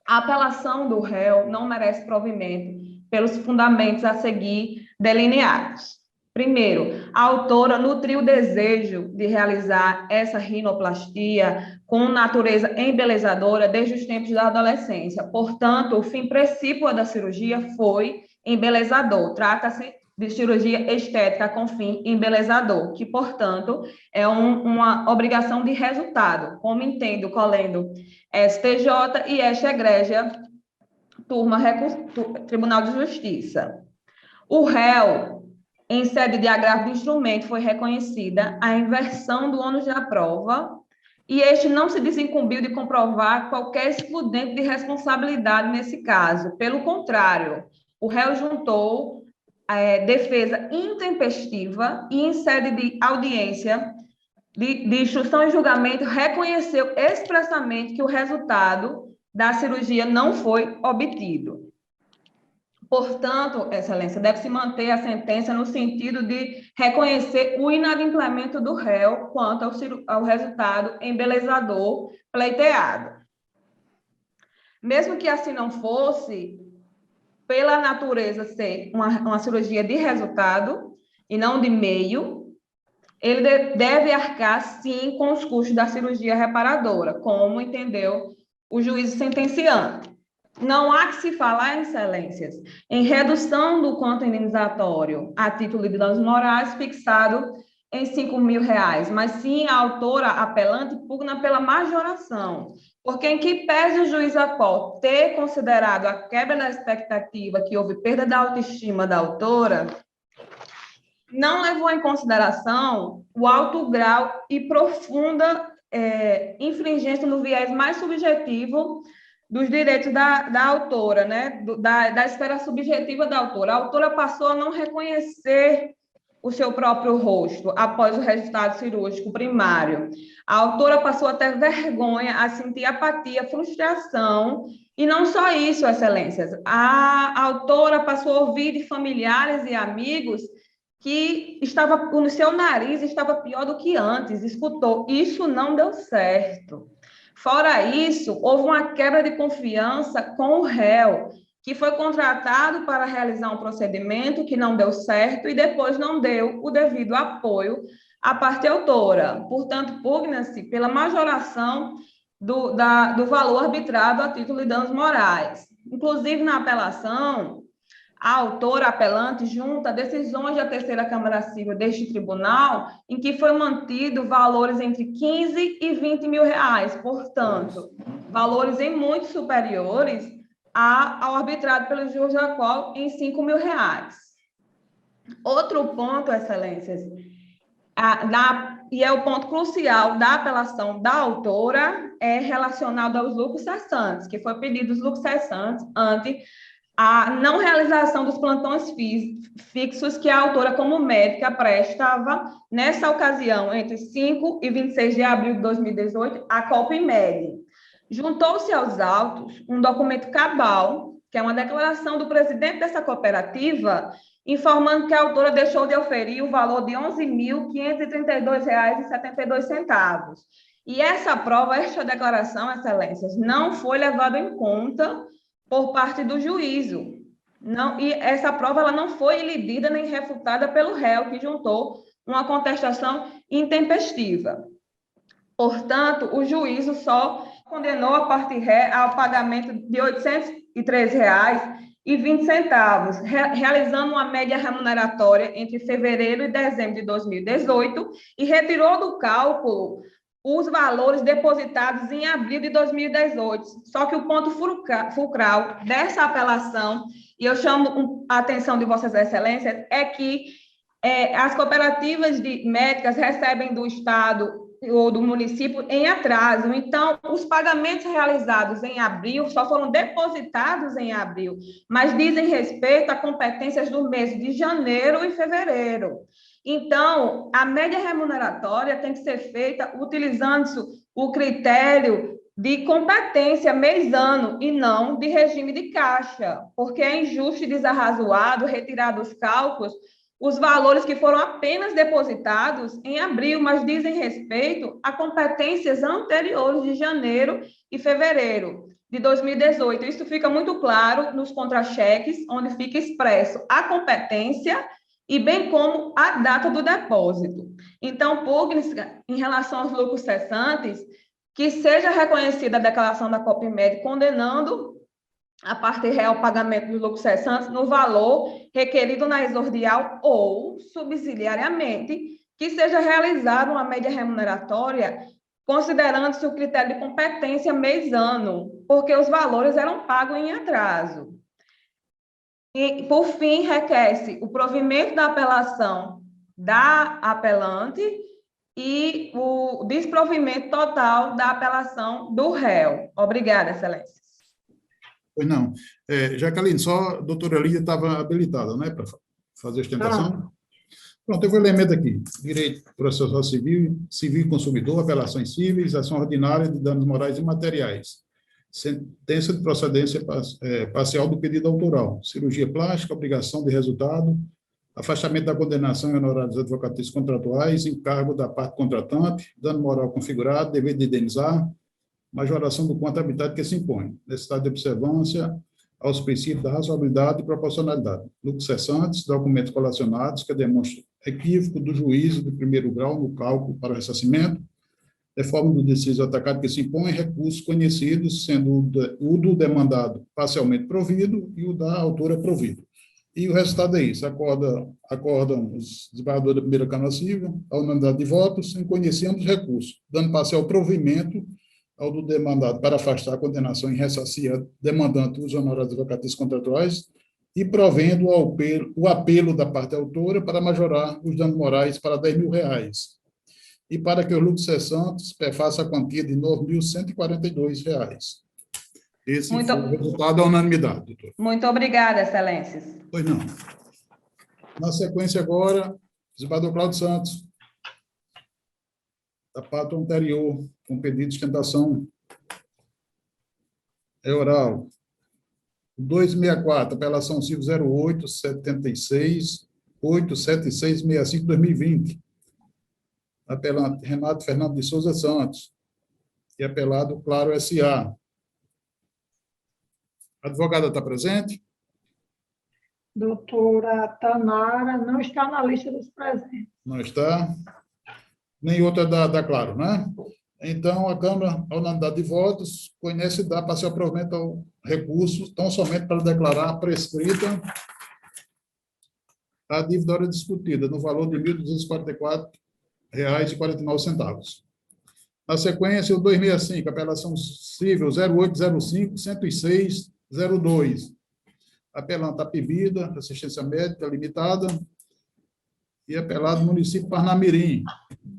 A apelação do réu não merece provimento pelos fundamentos a seguir delineados. Primeiro, a autora nutriu o desejo de realizar essa rinoplastia com natureza embelezadora desde os tempos da adolescência. Portanto, o fim precípua da cirurgia foi embelezador. Trata-se de cirurgia estética com fim embelezador, que, portanto, é uma obrigação de resultado, como entende o colendo STJ e esta egrégia Tribunal de Justiça. O réu, em sede de agravo do instrumento, foi reconhecida a inversão do ônus da prova e este não se desincumbiu de comprovar qualquer excludente de responsabilidade nesse caso. Pelo contrário, o réu juntou defesa intempestiva e, em sede de audiência de instrução e julgamento, reconheceu expressamente que o resultado da cirurgia não foi obtido. Portanto, Excelência, deve-se manter a sentença no sentido de reconhecer o inadimplemento do réu quanto ao resultado embelezador pleiteado. Mesmo que assim não fosse, pela natureza ser uma cirurgia de resultado e não de meio, ele deve arcar, sim, com os custos da cirurgia reparadora, como entendeu o juízo sentenciante. Não há que se falar, Excelências, em redução do quanto indenizatório a título de danos morais fixado em R$5.000, mas sim a autora apelante pugna pela majoração, porque em que pese o juiz após ter considerado a quebra da expectativa que houve perda da autoestima da autora, não levou em consideração o alto grau e profunda infringência no viés mais subjetivo dos direitos da autora, né? Da esfera subjetiva da autora. A autora passou a não reconhecer o seu próprio rosto após o resultado cirúrgico primário. A autora passou a ter vergonha, a sentir apatia, frustração, e não só isso, Excelências. A autora passou a ouvir de familiares e amigos que o seu nariz estava pior do que antes, escutou. Isso não deu certo. Fora isso, houve uma quebra de confiança com o réu, que foi contratado para realizar um procedimento que não deu certo e depois não deu o devido apoio à parte autora. Portanto, pugna-se pela majoração do valor arbitrado a título de danos morais. Inclusive, na apelação, a autora apelante junta decisões da terceira Câmara Civil deste tribunal em que foi mantido valores entre 15 e 20 mil reais, portanto, valores em muito superiores ao arbitrado pelo juiz da qual em 5 mil reais. Outro ponto, Excelências, e é o ponto crucial da apelação da autora, é relacionado aos lucros cessantes, que foi pedido os lucros cessantes ante a não realização dos plantões fixos que a autora, como médica, prestava nessa ocasião, entre 5 e 26 de abril de 2018, a Copmed. Juntou-se aos autos um documento cabal, que é uma declaração do presidente dessa cooperativa, informando que a autora deixou de oferir o valor de R$ 11.532,72. E essa prova, esta declaração, Excelências, não foi levada em conta por parte do juízo. Não, e essa prova ela não foi ilibida nem refutada pelo réu, que juntou uma contestação intempestiva. Portanto, o juízo só condenou a parte ré ao pagamento de R$ 803,20, realizando uma média remuneratória entre fevereiro e dezembro de 2018 e retirou do cálculo os valores depositados em abril de 2018. Só que o ponto fulcral dessa apelação, e eu chamo a atenção de Vossas Excelências, é que as cooperativas de médicas recebem do Estado ou do município em atraso. Então, os pagamentos realizados em abril só foram depositados em abril, mas dizem respeito a competências do mês de janeiro e fevereiro. Então, a média remuneratória tem que ser feita utilizando o critério de competência mês-ano e não de regime de caixa, porque é injusto e desarrazoado retirar dos cálculos os valores que foram apenas depositados em abril, mas dizem respeito a competências anteriores de janeiro e fevereiro de 2018. Isso fica muito claro nos contra-cheques, onde fica expresso a competência e bem como a data do depósito. Então, pugna-se, em relação aos lucros cessantes, que seja reconhecida a declaração da Copmed condenando a parte real pagamento dos lucros cessantes no valor requerido na exordial ou, subsidiariamente, que seja realizada uma média remuneratória considerando-se o critério de competência mês-ano, porque os valores eram pagos em atraso. E, por fim, requer-se o provimento da apelação da apelante e o desprovimento total da apelação do réu. Obrigada, Excelência. Pois não. Jaqueline, só a doutora Lídia estava habilitada, né, para fazer a ostentação? Pronto, eu vou ler emenda aqui. Direito processual civil, civil e consumidor, apelações cíveis, ação ordinária de danos morais e materiais. Sentença de procedência parcial do pedido autoral. Cirurgia plástica, obrigação de resultado, afastamento da condenação em honorários advocatícios contratuais, encargo da parte contratante, dano moral configurado, dever de indenizar, majoração do quanto habitat que se impõe, necessidade de observância aos princípios da razoabilidade e proporcionalidade, lucros cessantes, documentos colacionados que demonstram equívoco do juízo de primeiro grau no cálculo para o ressarcimento, reforma do deciso atacado que se impõe, recursos conhecidos, sendo o do demandado parcialmente provido e o da autora provido. E o resultado é isso, acordam os desembargadores da primeira Câmara Civil, a unanimidade de votos, em conhecendo os recursos, dando parcial provimento ao do demandado para afastar a condenação e ressarcir a demandante os honorários advocatícios contratuais e provendo o apelo da parte autora para majorar os danos morais para R$10.000 e para que os lucros cessantes perfaçam a quantia de R$9.142. Esse foi o resultado da unanimidade, doutor. Muito obrigada, Excelências. Pois não. Na sequência agora, desembargador Cláudio Santos, da parte anterior, com pedido de sustentação oral. 264, apelação civil 08-76-876-65-2020. Apelante Renato Fernando de Souza Santos. E apelado Claro S.A. A advogada está presente? Doutora Tanara não está na lista dos presentes. Não está. Nem outra da Claro, né? Então, a Câmara, a unanimidade de votos, conhece e dá parcial provimento ao recurso, tão somente para declarar prescrita a dívida hora discutida, no valor de R$ 1.244,49. Na sequência, o 265, apelação civil 0805-106-02. Apelante Apivida, assistência médica limitada, e apelado município Parnamirim.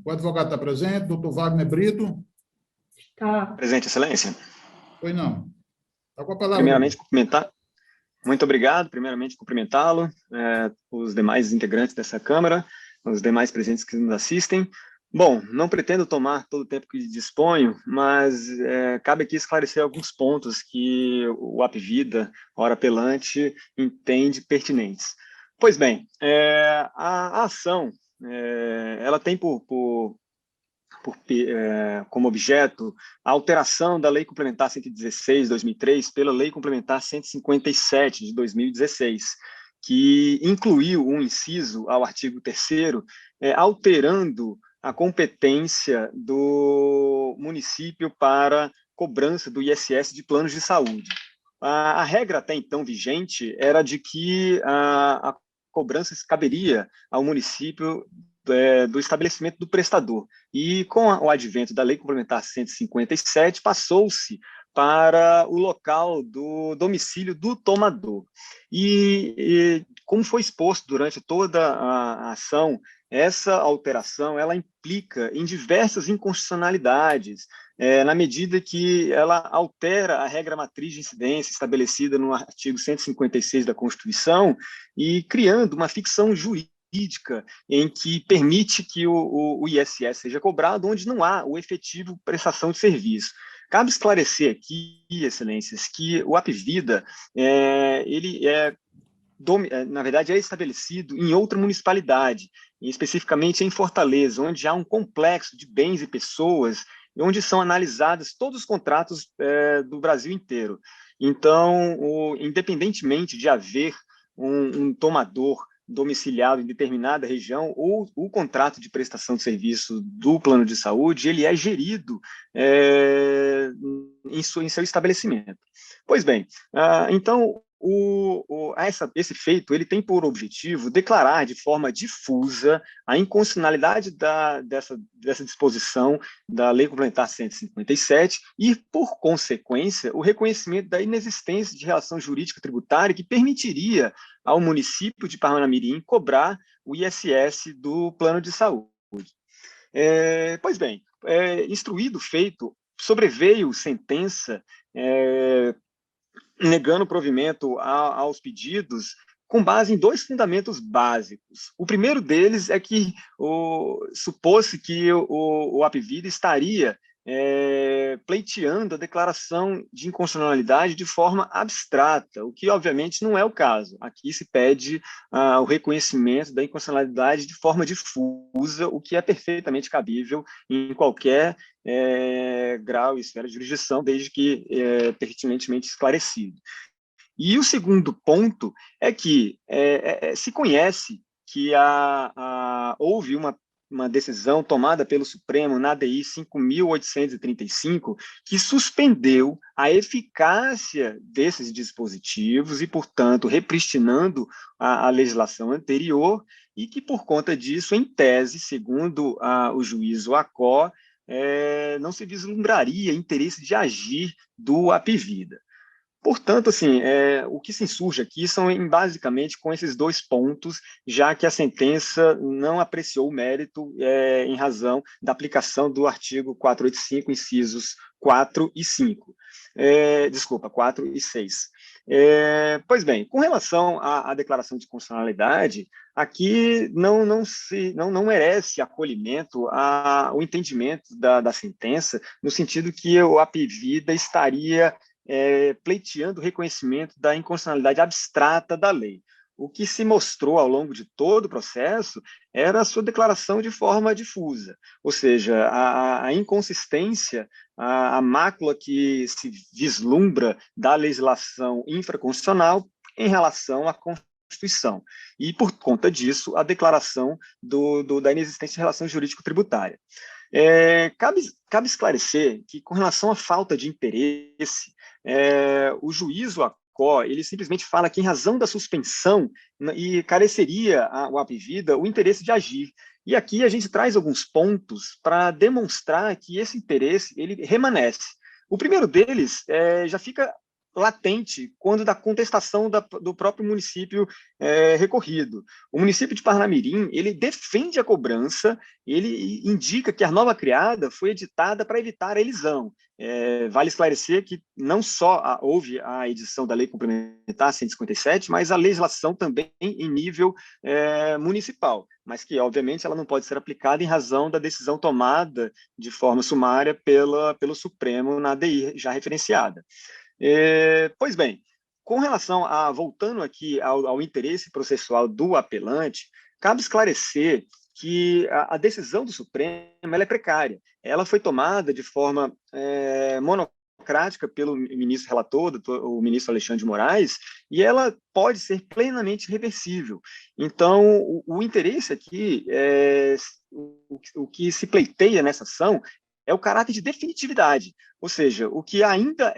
O advogado está presente, doutor Wagner Brito. Está. Presente, Excelência. Pois não. Está com a palavra. Primeiramente, cumprimentar. Muito obrigado. Primeiramente, cumprimentá-lo, os demais integrantes dessa Câmara, os demais presentes que nos assistem. Bom, não pretendo tomar todo o tempo que disponho, mas cabe aqui esclarecer alguns pontos que o Apivida, ora apelante, entende pertinentes. Pois bem, a ação, ela tem como objeto a alteração da Lei Complementar 116/2003 pela Lei Complementar 157 de 2016, que incluiu um inciso ao artigo 3º, alterando a competência do município para cobrança do ISS de planos de saúde. A regra até então vigente era de que a cobrança caberia ao município do estabelecimento do prestador. E com o advento da Lei Complementar 157, passou-se para o local do domicílio do tomador. E como foi exposto durante toda a ação, essa alteração ela implica em diversas inconstitucionalidades, na medida que ela altera a regra matriz de incidência estabelecida no artigo 156 da Constituição e criando uma ficção jurídica em que permite que o ISS seja cobrado onde não há o efetivo prestação de serviço. Cabe esclarecer aqui, Excelências, que o Apivida, na verdade, é estabelecido em outra municipalidade, especificamente em Fortaleza, onde há um complexo de bens e pessoas, onde são analisados todos os contratos do Brasil inteiro. Então, independentemente de haver um tomador domiciliado em determinada região, ou o contrato de prestação de serviço do plano de saúde, ele é gerido em seu estabelecimento. Pois bem, então, esse feito ele tem por objetivo declarar de forma difusa a inconstitucionalidade dessa disposição da Lei Complementar 157 e, por consequência, o reconhecimento da inexistência de relação jurídica tributária que permitiria ao município de Parnamirim cobrar o ISS do plano de saúde. Pois bem, instruído o feito, sobreveio sentença negando provimento aos pedidos com base em 2 fundamentos básicos. O primeiro deles é que supôs-se que o Apvida estaria pleiteando a declaração de inconstitucionalidade de forma abstrata, o que, obviamente, não é o caso. Aqui se pede o reconhecimento da inconstitucionalidade de forma difusa, o que é perfeitamente cabível em qualquer grau e esfera de jurisdição, desde que pertinentemente esclarecido. E o segundo ponto é que se conhece que houve uma decisão tomada pelo Supremo na ADI 5.835, que suspendeu a eficácia desses dispositivos e, portanto, repristinando a legislação anterior, e que, por conta disso, em tese, segundo o juízo Acó, não se vislumbraria interesse de agir do Apvida. Portanto, assim, o que se insurge aqui são basicamente com esses 2 pontos, já que a sentença não apreciou o mérito em razão da aplicação do artigo 485, incisos 4 e 5. 4 e 6. Pois bem, com relação à declaração de constitucionalidade, aqui não merece acolhimento o entendimento da sentença, no sentido que o Apvida estaria pleiteando o reconhecimento da inconstitucionalidade abstrata da lei. O que se mostrou ao longo de todo o processo era a sua declaração de forma difusa, ou seja, a inconsistência, a mácula que se vislumbra da legislação infraconstitucional em relação à Constituição. E, por conta disso, a declaração da inexistência de relação jurídico-tributária. Cabe esclarecer que, com relação à falta de interesse, o juízo Acó, ele simplesmente fala que, em razão da suspensão, e careceria o Apvida o interesse de agir. E aqui a gente traz alguns pontos para demonstrar que esse interesse ele remanesce. O primeiro deles já fica latente quando da contestação do próprio município recorrido. O município de Parnamirim, ele defende a cobrança, ele indica que a nova criada foi editada para evitar a elisão. Vale esclarecer que não só houve a edição da Lei Complementar 157, mas a legislação também em nível municipal, mas que, obviamente, ela não pode ser aplicada em razão da decisão tomada de forma sumária pelo Supremo na ADI já referenciada. Pois bem, com relação voltando aqui ao interesse processual do apelante, cabe esclarecer que a decisão do Supremo ela é precária. Ela foi tomada de forma monocrática pelo ministro relator, o ministro Alexandre de Moraes, e ela pode ser plenamente reversível. Então, o interesse aqui, o que se pleiteia nessa ação é o caráter de definitividade, ou seja, o que ainda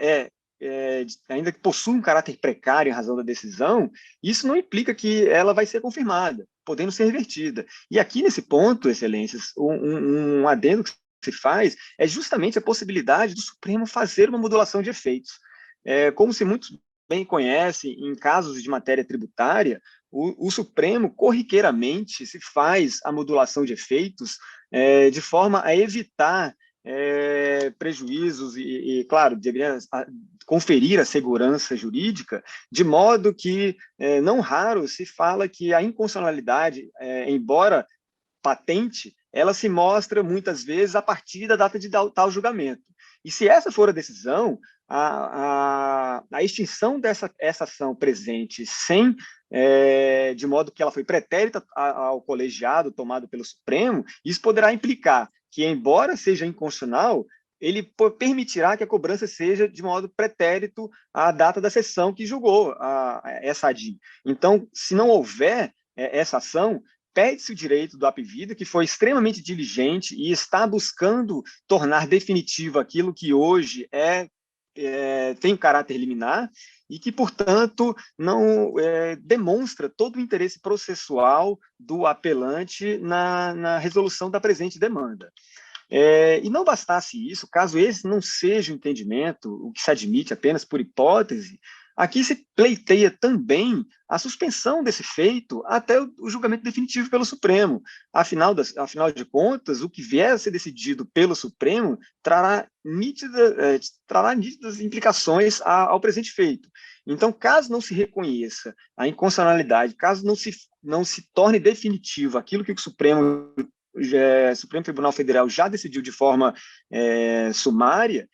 ainda que possui um caráter precário em razão da decisão, isso não implica que ela vai ser confirmada, podendo ser revertida. E aqui, nesse ponto, Excelências, um adendo que se faz é justamente a possibilidade do Supremo fazer uma modulação de efeitos. Como se muitos bem conhecem, em casos de matéria tributária, o Supremo corriqueiramente se faz a modulação de efeitos de forma a evitar prejuízos e, claro, deveria conferir a segurança jurídica, de modo que, não raro, se fala que a inconstitucionalidade, embora patente, ela se mostra, muitas vezes, a partir da data de tal julgamento. E se essa for a decisão, a extinção dessa ação presente de modo que ela foi pretérita ao colegiado tomado pelo Supremo, isso poderá implicar que, embora seja inconstitucional, ele permitirá que a cobrança seja de modo pretérito à data da sessão que julgou essa ADI. Então, se não houver essa ação, perde-se o direito do Apvida, que foi extremamente diligente e está buscando tornar definitivo aquilo que hoje é tem caráter liminar e que, portanto, não demonstra todo o interesse processual do apelante na resolução da presente demanda. E não bastasse isso, caso esse não seja o entendimento, o que se admite apenas por hipótese, aqui se pleiteia também a suspensão desse feito até o julgamento definitivo pelo Supremo. Afinal de contas, o que vier a ser decidido pelo Supremo trará nítidas implicações ao presente feito. Então, caso não se reconheça a inconstitucionalidade, caso não se torne definitivo aquilo que o Supremo Tribunal Federal já decidiu de forma sumária,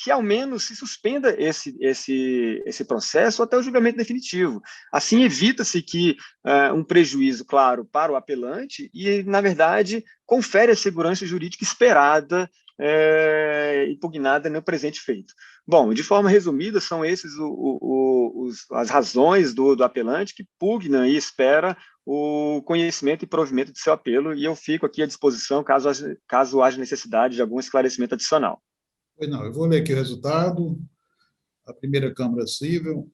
que ao menos se suspenda esse processo até o julgamento definitivo. Assim, evita-se que um prejuízo, claro, para o apelante e, na verdade, confere a segurança jurídica esperada impugnada no presente feito. Bom, de forma resumida, são esses as razões do apelante que pugna e espera o conhecimento e provimento de seu apelo, e eu fico aqui à disposição caso haja necessidade de algum esclarecimento adicional. Pois não, eu vou ler aqui o resultado. A primeira Câmara Civil,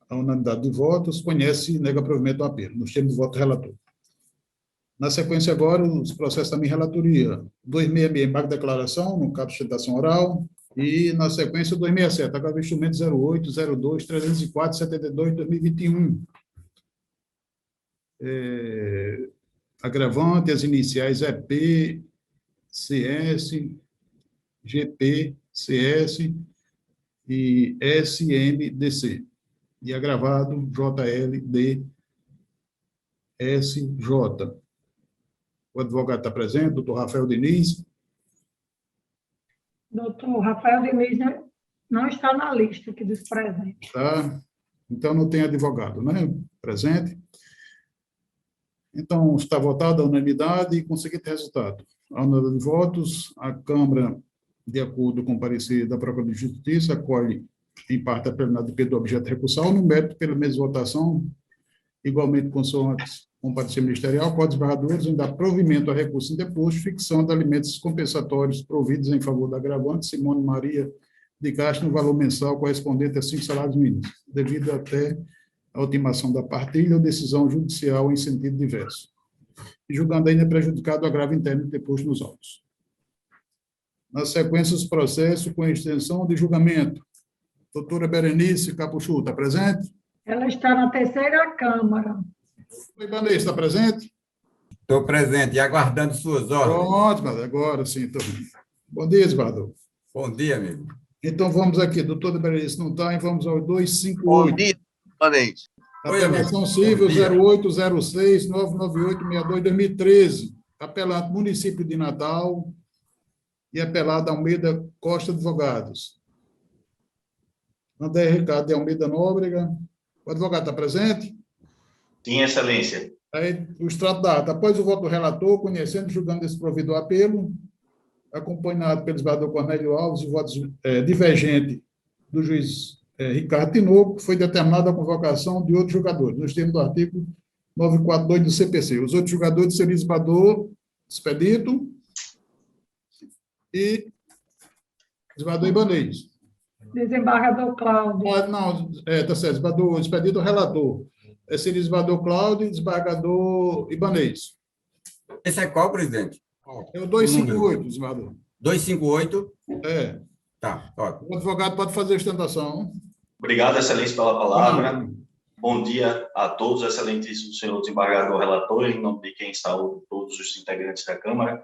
a unanimidade de votos, conhece e nega provimento do apelo, nos termos do voto do relator. Na sequência agora, os processos também relatoria. 266, embargo de declaração, no caso de sustentação oral, e na sequência 267, agora o instrumento 08, 02, 304, 72, 2021. Agravante, as iniciais EP, CS, GP, CS e SMDC. E agravado JLD, SJ. O advogado está presente, doutor Rafael Diniz. Doutor Rafael Diniz não está na lista aqui dos presentes. Tá. Então, não tem advogado, né? Presente. Então, está votada a unanimidade e conseguido resultado. A unanimidade de votos, a Câmara, de acordo com o parecer da Procuradoria de Justiça, acolhe, em parte, a plenária do objeto recursal, no mérito, pela mesma votação, igualmente consoante com o parecer ministerial, Código dos Barradores, em dar provimento a recurso indeposto, fixando de alimentos compensatórios providos em favor da agravante Simone Maria de Castro, no valor mensal correspondente a 5 salários mínimos, devido até a ultimação da partilha ou decisão judicial em sentido diverso, e julgando ainda prejudicado o agravo interno deposto nos autos. Na sequência, os processos com extensão de julgamento. Doutora Berenice Capuchu, está presente? Ela está na terceira Câmara. Oi, Ibanez, está presente? Estou presente e aguardando suas ordens. Pronto, agora sim. Então. Bom dia, Esbador. Bom dia, amigo. Então, vamos aqui. Doutora Berenice não está, e vamos ao 258. Bom dia, Ibanez. Apelação civil 0806 998 62 2013. Apelante município de Natal e apelado Almeida Costa Advogados. André Ricardo de Almeida Nóbrega. O advogado está presente? Sim, excelência. Aí, o extrato da ata. Após o voto do relator, conhecendo e julgando esse provido apelo, acompanhado pelo desembargador Cornélio Alves, o voto divergente do juiz Ricardo Tinoco, foi determinada a convocação de outros julgadores, nos termos do artigo 942 do CPC. Os outros julgadores seriam desembargador Expedito e desembargador Ibanez. Desembargador Cláudio. Não, está certo, desembargador Expedito, relator. Seria desembargador Cláudio e desembargador Ibanez. Esse é qual, presidente? É o 258, desembargador. 258? É. Tá, ótimo. O advogado pode fazer a ostentação. Obrigado, excelência, pela palavra. Bom dia a todos, excelentíssimo senhor desembargador relator, em nome de quem saúdo todos os integrantes da Câmara.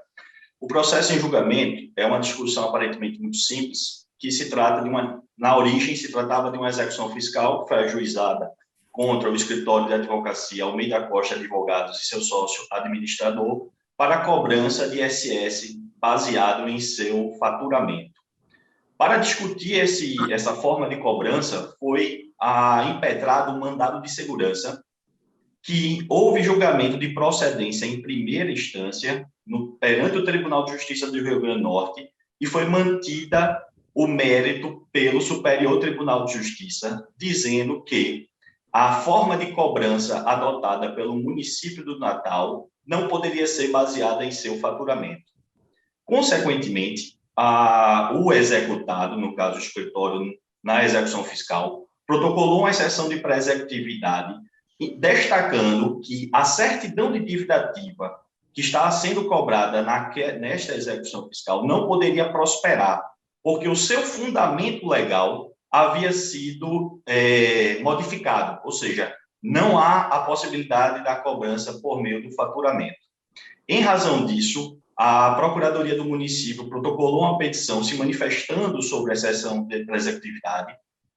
O processo em julgamento é uma discussão aparentemente muito simples, que se trata de na origem, se tratava de uma execução fiscal que foi ajuizada contra o escritório de advocacia Almeida Costa Advogados e seu sócio administrador para a cobrança de ISS baseado em seu faturamento. Para discutir essa forma de cobrança, foi impetrado um mandado de segurança que houve julgamento de procedência em primeira instância perante o Tribunal de Justiça do Rio Grande do Norte e foi mantida o mérito pelo Superior Tribunal de Justiça, dizendo que a forma de cobrança adotada pelo município do Natal não poderia ser baseada em seu faturamento. Consequentemente, o executado, no caso o escritório na execução fiscal, protocolou uma exceção de pré-executividade, destacando que a certidão de dívida ativa que está sendo cobrada nesta execução fiscal não poderia prosperar, porque o seu fundamento legal havia sido modificado, ou seja, não há a possibilidade da cobrança por meio do faturamento. Em razão disso, a Procuradoria do Município protocolou uma petição se manifestando sobre a exceção de pré-executividade,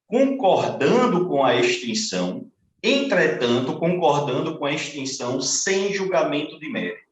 concordando com a extinção, entretanto, concordando com a extinção sem julgamento de mérito.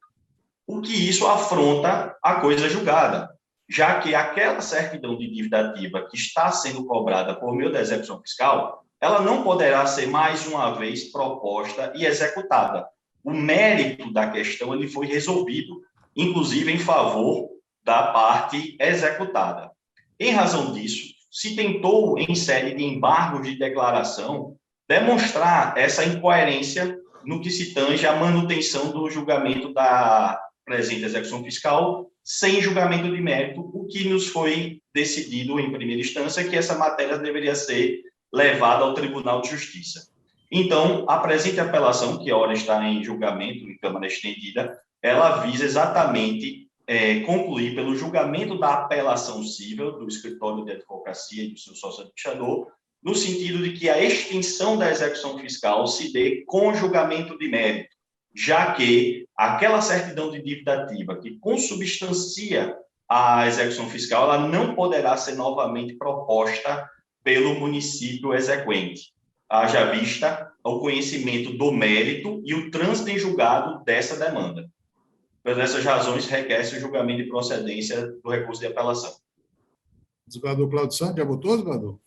O que isso afronta a coisa julgada, já que aquela certidão de dívida ativa que está sendo cobrada por meio da execução fiscal, ela não poderá ser mais uma vez proposta e executada. O mérito da questão ele foi resolvido, inclusive em favor da parte executada. Em razão disso, se tentou, em série de embargos de declaração, demonstrar essa incoerência no que se tange à manutenção do julgamento da presente execução fiscal sem julgamento de mérito, o que nos foi decidido em primeira instância que essa matéria deveria ser levada ao Tribunal de Justiça. Então, a presente apelação, que ora está em julgamento em Câmara Estendida, ela visa exatamente concluir pelo julgamento da apelação cível do escritório de advocacia e do seu sócio administrador, no sentido de que a extinção da execução fiscal se dê com julgamento de mérito, já que aquela certidão de dívida ativa que consubstancia a execução fiscal, ela não poderá ser novamente proposta pelo município exequente, haja vista o conhecimento do mérito e o trânsito em julgado dessa demanda. Por essas razões, requer-se o julgamento de procedência do recurso de apelação. Desembargador Cláudio Santos, já votou, desembargador?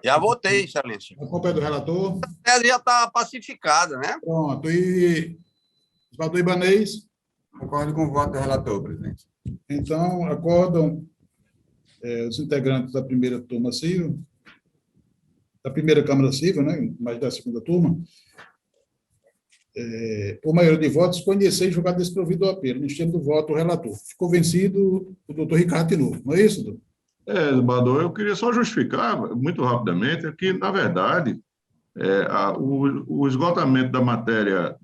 Já votei, excelência. A culpa é do relator? A tese já está pacificada, né? Pronto. E desembargador Ibanez? Concordo com o voto do relator, presidente. Então, acordam os integrantes da primeira turma civil, da primeira Câmara Civil, né, mais da segunda turma, por maioria de votos, conhecer e julgar desprovido do apelo, no estilo do voto do relator. Ficou vencido o doutor Ricardo Tinoco, não é isso, doutor? Desembargador, eu queria só justificar, muito rapidamente, que, na verdade, o esgotamento da matéria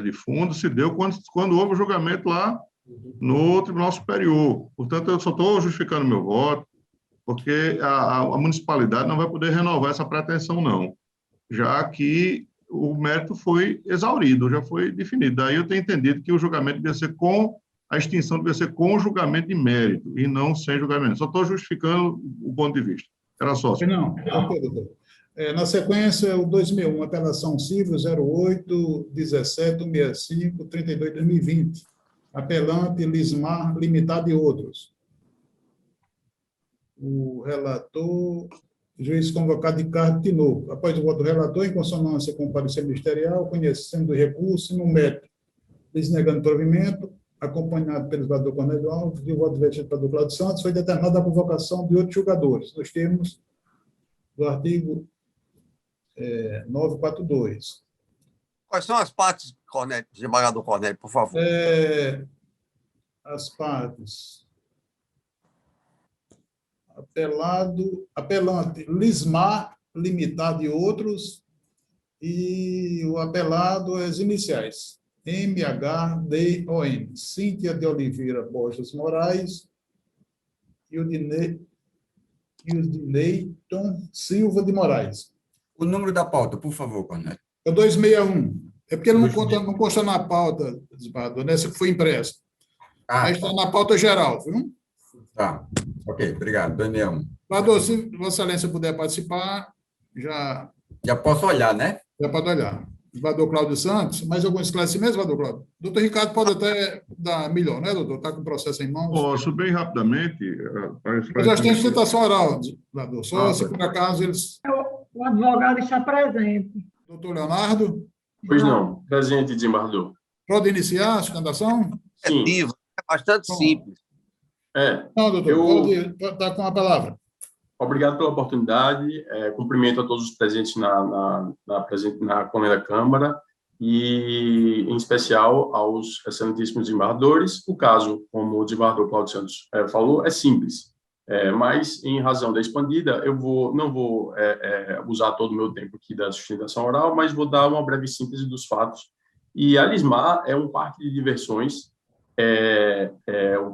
de fundo se deu quando houve o julgamento lá no Tribunal Superior. Portanto, eu só estou justificando meu voto, porque a municipalidade não vai poder renovar essa pretensão, não, já que o mérito foi exaurido, já foi definido. Daí eu tenho entendido que o julgamento devia ser a extinção devia ser com julgamento de mérito e não sem julgamento. Só estou justificando o ponto de vista. Era só. Não, ok, doutor. Na sequência, o 2001, apelação civil 08-17-165-32-2020, apelante Lismar Limitado e outros. O relator, juiz convocado Ricardo Tinoco. Após o voto do relator, em consonância com o parecer ministerial, conhecendo o recurso e no mérito, desnegando o provimento, acompanhado pelo vereador Cornélio Alves e o voto do vereador Cláudio Santos, foi determinada a convocação de outros julgadores, nos termos do artigo 942. Quais são as partes, desembargador Cornélio, por favor? As partes. Apelante Lismar Limitado e outros, e o apelado as iniciais MHDON, Cíntia de Oliveira Borges Moraes e o Dineiton Silva de Moraes. O número da pauta, por favor, Cornélio. É 261. É porque ele não consta na pauta, desembargador, nessa que foi impressa. Mas está na pauta geral, viu? Tá. Ok, obrigado. 261. Desembargador, se Vossa Excelência puder participar, já posso olhar, né? Já pode olhar. Desembargador Cláudio Santos, mais algum esclarecimento, desembargador Cláudio? Doutor Ricardo pode até dar melhor, né, doutor? Está com o processo em mãos. Posso, bem rapidamente. Mas nós temos sustentação oral, desembargador. Só se por acaso eles. O advogado está presente. Doutor Leonardo? Pois não, presente, desembargador. Pode iniciar a sustentação? Sim. É bastante simples. Não, doutor, pode estar com a palavra. Obrigado pela oportunidade, cumprimento a todos os presentes na Comenda Câmara e, em especial, aos excelentíssimos desembargadores. O caso, como o desembargador Cláudio Santos falou, é simples. Mas, em razão da expandida, eu não vou usar todo o meu tempo aqui da sustentação oral, mas vou dar uma breve síntese dos fatos. E a Lismar é um parque de diversões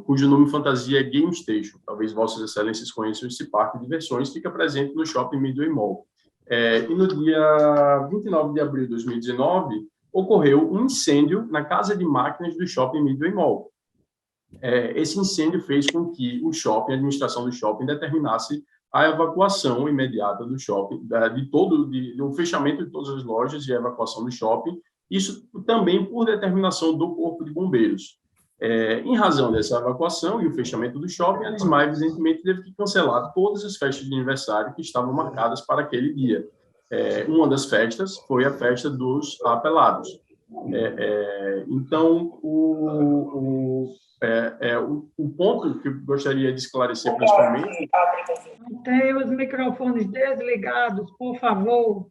cujo nome fantasia é Game Station. Talvez Vossas Excelências conheçam esse parque de diversões, fica presente no Shopping Midway Mall. E no dia 29 de abril de 2019, ocorreu um incêndio na casa de máquinas do Shopping Midway Mall. Esse incêndio fez com que o shopping, a administração do shopping, determinasse a evacuação imediata do shopping, do fechamento de todas as lojas e a evacuação do shopping, isso também por determinação do Corpo de Bombeiros. Em razão dessa evacuação e o fechamento do shopping, a Lismar, evidentemente, teve que cancelar todas as festas de aniversário que estavam marcadas para aquele dia. Uma das festas foi a festa dos apelados. Então, o ponto que eu gostaria de esclarecer, principalmente... Tem os microfones desligados, por favor.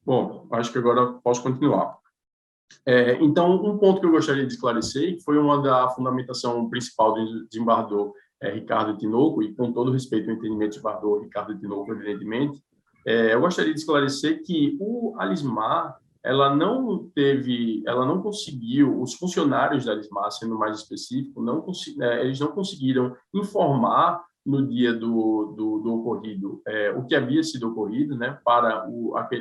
Bom, acho que agora posso continuar. Então, um ponto que eu gostaria de esclarecer, que foi uma da fundamentação principal do desembargador Ricardo Tinoco, e com todo respeito ao entendimento do desembargador Ricardo Tinoco, evidentemente, eu gostaria de esclarecer que a Lismar, ela não conseguiu, os funcionários da Lismar, sendo mais específico, eles não conseguiram informar no dia do ocorrido o que havia sido ocorrido, né, para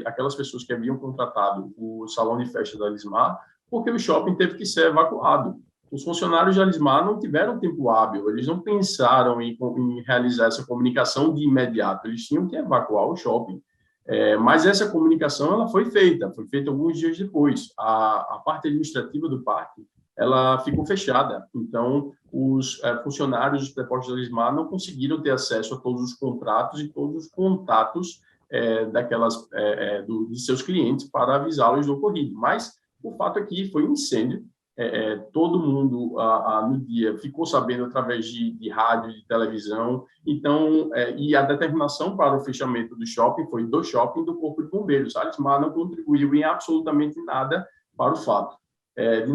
aquelas pessoas que haviam contratado o salão de festa da Lismar, porque o shopping teve que ser evacuado. Os funcionários da Lismar não tiveram tempo hábil, eles não pensaram em realizar essa comunicação de imediato, eles tinham que evacuar o shopping. Mas essa comunicação ela foi feita alguns dias depois. A parte administrativa do parque ela ficou fechada, então os funcionários dos prepostos da Lismar não conseguiram ter acesso a todos os contratos e todos os contatos de seus clientes para avisá-los do ocorrido. Mas o fato aqui foi um incêndio. Todo mundo no dia ficou sabendo através de rádio, de televisão, então, e a determinação para o fechamento do shopping foi do shopping do Corpo de Bombeiros. A Lismar não contribuiu em absolutamente nada para o fato de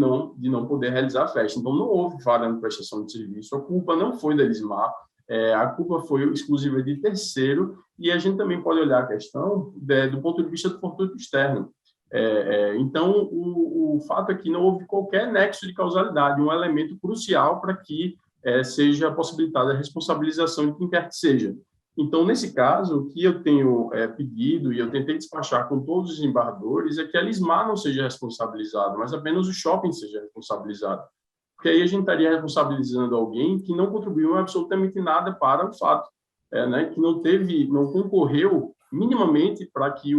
não poder realizar a festa. Então, não houve falha na prestação de serviço, a culpa não foi da Lismar, a culpa foi exclusiva de terceiro, e a gente também pode olhar a questão do ponto de vista do fortuito externo. Então, o fato é que não houve qualquer nexo de causalidade, um elemento crucial para que seja possibilitada a responsabilização de quem quer que seja. Então, nesse caso, o que eu tenho pedido, e eu tentei despachar com todos os embargadores, é que a Lismar não seja responsabilizada, mas apenas o shopping seja responsabilizado. Porque aí a gente estaria responsabilizando alguém que não contribuiu absolutamente nada para o fato, que não concorreu minimamente para que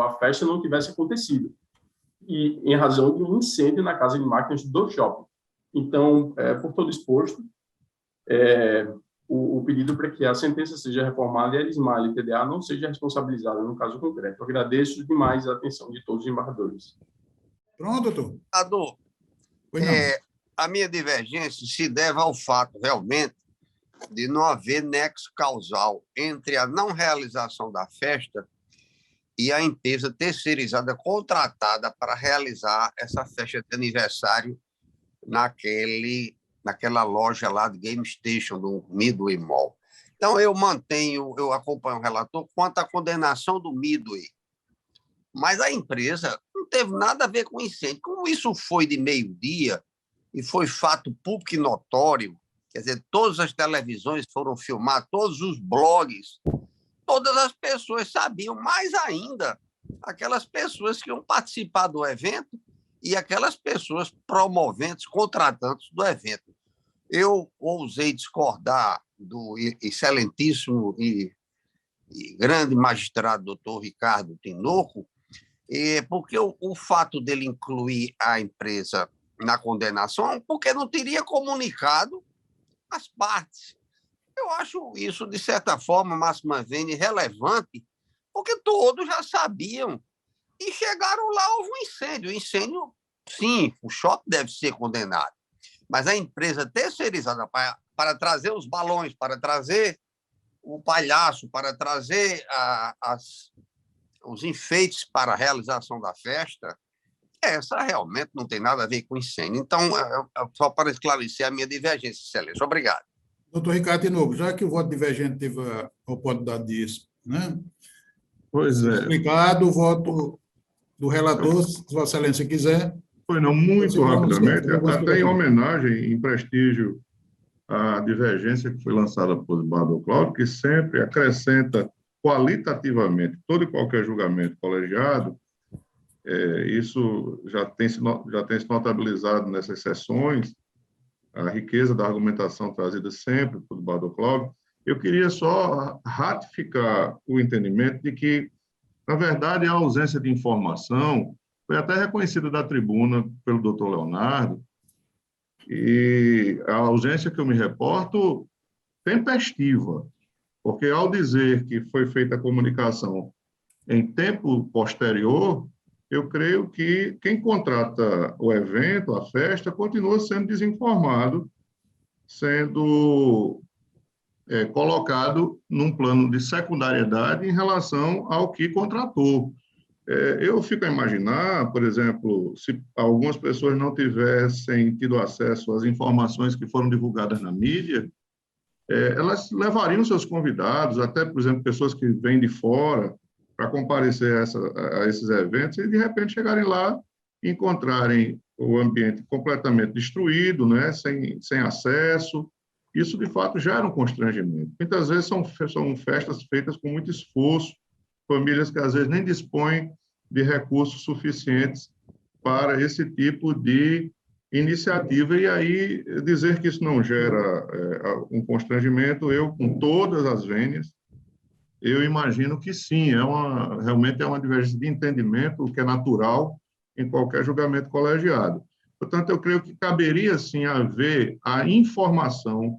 a festa não tivesse acontecido, e em razão de um incêndio na casa de máquinas do shopping. Então, por todo exposto, o pedido para que a sentença seja reformada e a Lismar e a TDA não seja responsabilizada no caso concreto. Eu agradeço demais a atenção de todos os embargadores. Pronto, doutor. Senador, a minha divergência se deve ao fato, realmente, de não haver nexo causal entre a não realização da festa e a empresa terceirizada contratada para realizar essa festa de aniversário naquela loja lá de Game Station, do Midway Mall. Então, eu acompanho o relator quanto à condenação do Midway. Mas a empresa não teve nada a ver com incêndio. Como isso foi de meio-dia e foi fato público e notório, quer dizer, todas as televisões foram filmar, todos os blogs, todas as pessoas sabiam, mais ainda, aquelas pessoas que iam participar do evento e aquelas pessoas promoventes, contratantes do evento. Eu ousei discordar do excelentíssimo e grande magistrado doutor Ricardo Tinoco, porque o fato dele incluir a empresa na condenação, porque não teria comunicado as partes. Eu acho isso, de certa forma, Máxima Vene, relevante, porque todos já sabiam. E chegaram lá, houve um incêndio. O incêndio, sim, o shopping deve ser condenado. Mas a empresa terceirizada para trazer os balões, para trazer o palhaço, para trazer os enfeites para a realização da festa, essa realmente não tem nada a ver com incêndio. Então, só para esclarecer a minha divergência, Excelência. Obrigado. Doutor Ricardo Tinoco, já que o voto divergente teve a oportunidade disso, né? Pois é. Explicado o voto do relator, se Vossa Excelência quiser. Pois não, muito rapidamente, até em homenagem. homenagem, em prestígio à divergência que foi lançada por Eduardo Cláudio, que sempre acrescenta qualitativamente todo e qualquer julgamento colegiado. Isso já tem se notabilizado nessas sessões, a riqueza da argumentação trazida sempre por Eduardo Cláudio. Eu queria só ratificar o entendimento de que, na verdade, a ausência de informação foi até reconhecida da tribuna pelo doutor Leonardo, e a ausência que eu me reporto tempestiva, porque ao dizer que foi feita a comunicação em tempo posterior, eu creio que quem contrata o evento, a festa, continua sendo desinformado, sendo colocado num plano de secundariedade em relação ao que contratou. Eu fico a imaginar, por exemplo, se algumas pessoas não tivessem tido acesso às informações que foram divulgadas na mídia, elas levariam seus convidados, até, por exemplo, pessoas que vêm de fora, para comparecer a esses eventos e, de repente, chegarem lá e encontrarem o ambiente completamente destruído, né, sem acesso. Isso, de fato, gera um constrangimento. Muitas vezes são festas feitas com muito esforço, famílias que, às vezes, nem dispõem de recursos suficientes para esse tipo de iniciativa. E aí, dizer que isso não gera um constrangimento, eu, com todas as vênias, eu imagino que sim, realmente é uma divergência de entendimento, o que é natural em qualquer julgamento colegiado. Portanto, eu creio que caberia, sim, haver a informação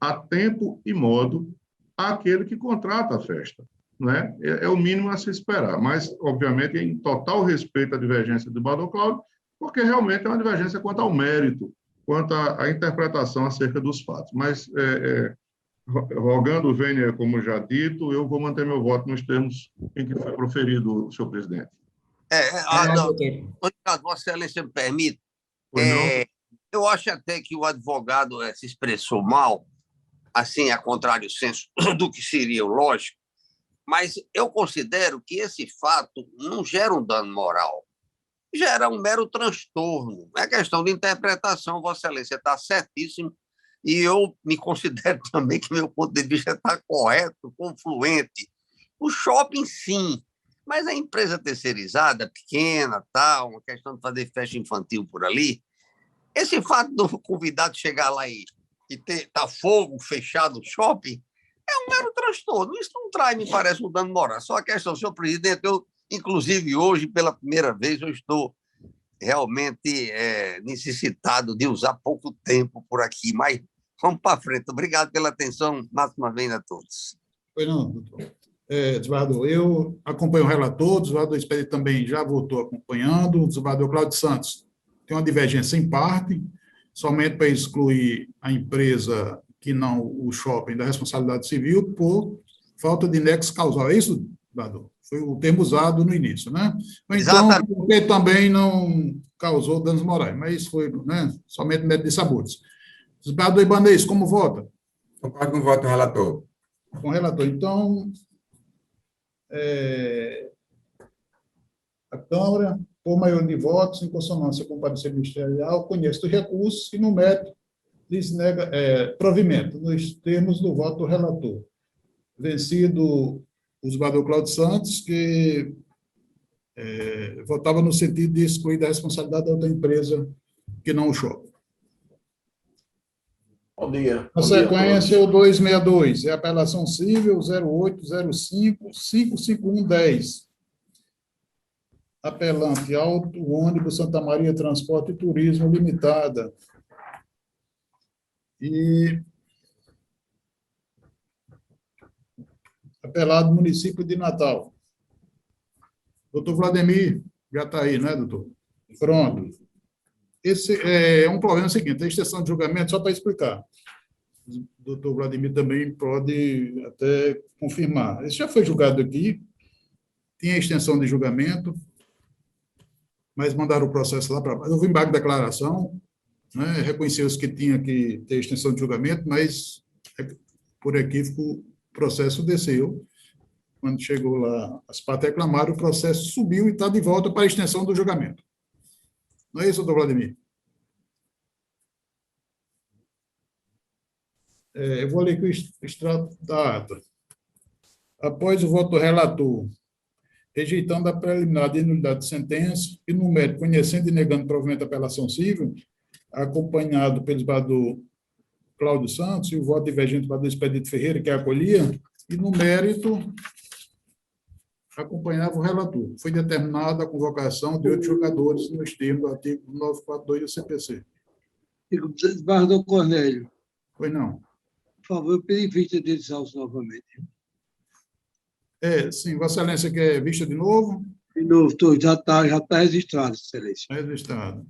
a tempo e modo àquele que contrata a festa, né? É o mínimo a se esperar, mas, obviamente, em total respeito à divergência do Eduardo Cláudio, porque realmente é uma divergência quanto ao mérito, quanto à interpretação acerca dos fatos. Mas, rogando vênia, como já dito, eu vou manter meu voto nos termos em que foi proferido, senhor presidente. Vossa Excelência me permite, eu acho até que o advogado se expressou mal, assim, a contrário senso do que seria o lógico, mas eu considero que esse fato não gera um dano moral, gera um mero transtorno. É questão de interpretação, Vossa Excelência está certíssimo, e eu me considero também que meu ponto de vista está correto, confluente. O shopping, sim, mas a empresa terceirizada, pequena, tal, uma questão de fazer festa infantil por ali, esse fato do convidado chegar lá e tá fogo fechado no shopping, é um mero transtorno. Isso não traz, me parece, um dano moral. Só a questão, senhor presidente, eu, inclusive hoje, pela primeira vez, eu estou realmente necessitado de usar pouco tempo por aqui, mas vamos para frente. Obrigado pela atenção, máxima vez a todos. Pois não, doutor. Desembargador, eu acompanho o relator, o desembargador Espírito também já voltou acompanhando, o desembargador Cláudio Santos tem uma divergência em parte, somente para excluir a empresa que não o shopping da responsabilidade civil por falta de nexo causal. É isso, desembargador? Foi o termo usado no início, né? Então, porque também não causou danos morais, mas foi, né, somente método de sabores. Desembargador Ibanez, como vota? Concordo com o voto do relator. Com o relator. Então, a Câmara, por maioria de votos, em consonância com o parecer ministerial, conhece o recurso e, no mérito, lhes nega provimento, nos termos do voto do relator. Vencido o desembargador Cláudio Santos, que votava no sentido de excluir da responsabilidade da outra empresa que não o shopping. Bom dia. Na sequência, o 262, é a apelação civil 0805-55110. Apelante Auto Ônibus Santa Maria Transporte e Turismo Limitada. E apelado município de Natal. Doutor Vladimir, já está aí, né, doutor? Pronto. Esse é um problema seguinte, a extensão de julgamento, só para explicar. O doutor Vladimir também pode até confirmar. Esse já foi julgado aqui, tinha extensão de julgamento, mas mandaram o processo lá para houve embargo de declaração, né, reconheceu-se que tinha que ter extensão de julgamento, mas Por equívoco, o processo desceu. Quando chegou lá, as partes reclamaram, o processo subiu e está de volta para a extensão do julgamento. Não é isso, doutor Vladimir? Eu vou ler aqui o extrato da ata. Após o voto do relator, rejeitando a preliminar de nulidade de sentença e no mérito conhecendo e negando provimento a apelação civil, acompanhado pelo desembargador Cláudio Santos e o voto divergente do desembargador Expedito Ferreira, que acolhia, e no mérito acompanhava o relator. Foi determinada a convocação de 8 jogadores nos termos do artigo 942 do CPC. Desembargador Cornélio. Pois não. Por favor, eu pedi vista deles autos novamente. Sim, Vossa Excelência quer vista de novo? De novo, já está registrado, Excelência. Registrado.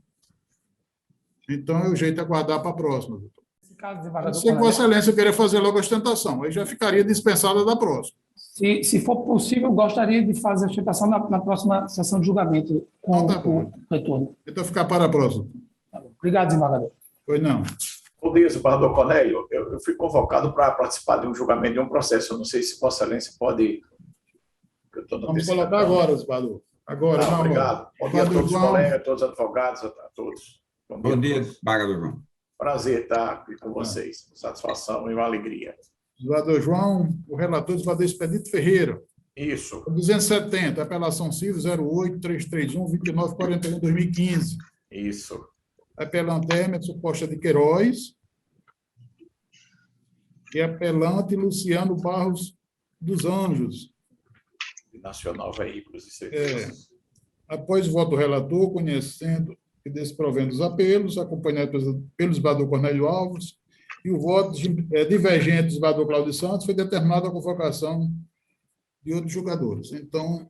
Então, eu jeito aguardar para a próxima, doutor. Caso, se Vossa Excelência querer fazer logo a ostentação, aí já ficaria dispensada da próxima. Se for possível, eu gostaria de fazer a ostentação na próxima sessão de julgamento com o retorno. Então, ficar para a próxima. Obrigado, desembargador. Pois não. Bom dia, desembargador Cornélio. Eu fui convocado para participar de um julgamento de um processo. Eu não sei se Vossa Excelência pode... Vamos colocar agora, desembargador. Agora, não. Obrigado. Bom dia a todos os colegas, a todos os advogados, a todos. Bom dia, desembargador João. Prazer estar aqui com vocês. Satisfação e uma alegria. Desembargador João, o relator, desembargador Expedito Ferreira. Isso. 270, apelação civil 08-331-2941-2015. Isso. Apelante Emerson Costa de Queiroz e apelante Luciano Barros dos Anjos. Nacional Veículos e Serviços. Após o voto do relator, conhecendo e desprovendo os apelos, acompanhado pelo desembargador Cornélio Alves, e o voto divergente do desembargador Cláudio Santos, foi determinada a convocação de outros julgadores. Então,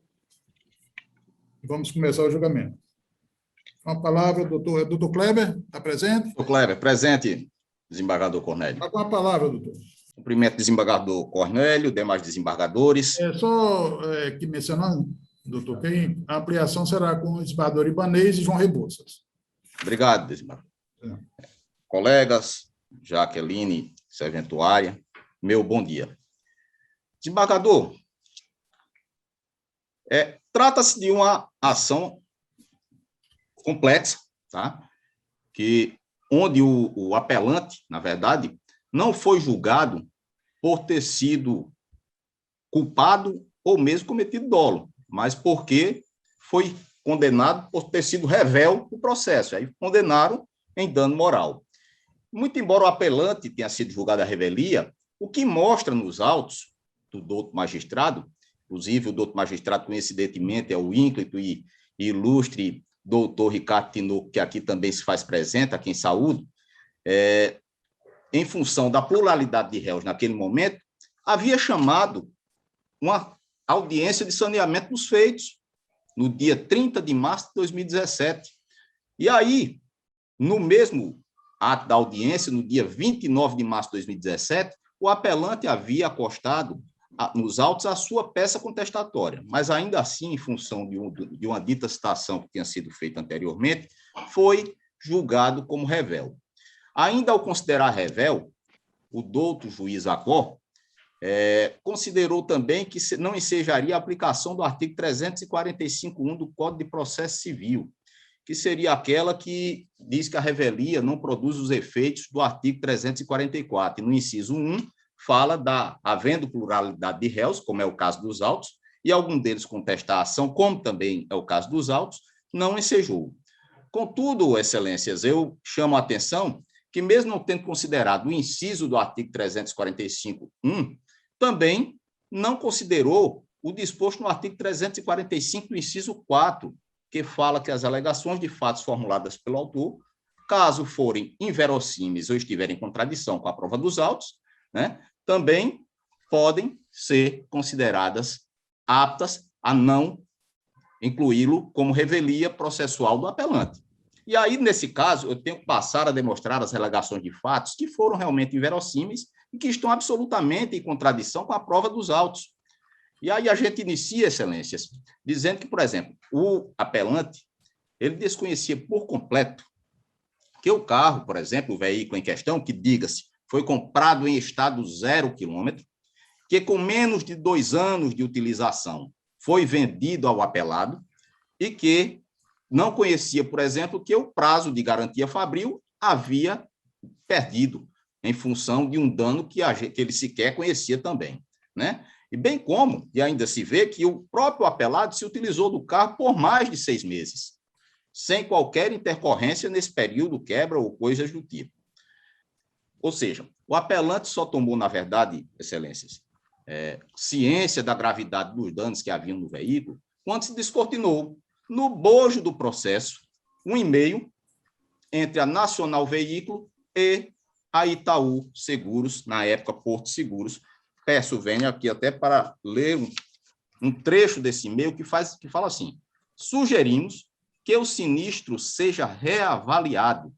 vamos começar o julgamento. Com a palavra, doutor Kleber, está presente? Doutor Kleber, presente, desembargador Cornélio. Está com a palavra, doutor. Cumprimento, desembargador Cornélio, demais desembargadores. Só que mencionando, doutor, que a ampliação será com o desembargador Ibanez e João Rebouças. Obrigado, desembargador. Colegas, Jaqueline, serventuária, meu bom dia. Desembargador, trata-se de uma ação complexa, tá? Onde o apelante, na verdade, não foi julgado por ter sido culpado ou mesmo cometido dolo, mas porque foi condenado por ter sido rével no processo. Aí condenaram em dano moral. Muito embora o apelante tenha sido julgado à revelia, o que mostra nos autos do douto magistrado, inclusive o douto magistrado, coincidentemente, é o ínclito e ilustre doutor Ricardo Tinoco, que aqui também se faz presente, aqui em saúde, em função da pluralidade de réus naquele momento, havia chamado uma audiência de saneamento dos feitos, no dia 30 de março de 2017. E aí, no mesmo ato da audiência, no dia 29 de março de 2017, o apelante havia acostado nos autos a sua peça contestatória, mas ainda assim, em função de uma dita citação que tinha sido feita anteriormente, foi julgado como rével. Ainda ao considerar rével, o douto juiz Acó considerou também que não ensejaria a aplicação do artigo 345.1 do Código de Processo Civil, que seria aquela que diz que a revelia não produz os efeitos do artigo 344. E no inciso 1, fala havendo pluralidade de réus, como é o caso dos autos, e algum deles contestar a ação, como também é o caso dos autos, não ensejou. Contudo, excelências, eu chamo a atenção que, mesmo não tendo considerado o inciso do artigo 345.1, também não considerou o disposto no artigo 345 do inciso 4, que fala que as alegações de fatos formuladas pelo autor, caso forem inverossímeis ou estiverem em contradição com a prova dos autos, também podem ser consideradas aptas a não incluí-lo como revelia processual do apelante. E aí, nesse caso, eu tenho que passar a demonstrar as alegações de fatos que foram realmente inverossímeis e que estão absolutamente em contradição com a prova dos autos. E aí a gente inicia, excelências, dizendo que, por exemplo, o apelante, ele desconhecia por completo que o carro, por exemplo, o veículo em questão, que, diga-se, foi comprado em estado 0 quilômetro, que com menos de 2 anos de utilização foi vendido ao apelado e que não conhecia, por exemplo, que o prazo de garantia fabril havia perdido em função de um dano que ele sequer conhecia também, né? E bem como, e ainda se vê que o próprio apelado se utilizou do carro por mais de 6 meses, sem qualquer intercorrência nesse período, quebra ou coisas do tipo. Ou seja, o apelante só tomou, na verdade, excelências, ciência da gravidade dos danos que haviam no veículo quando se descortinou, no bojo do processo, um e-mail entre a Nacional Veículo e a Itaú Seguros, na época Porto Seguros. Peço, venha aqui até para ler um trecho desse e-mail que fala assim: sugerimos que o sinistro seja reavaliado,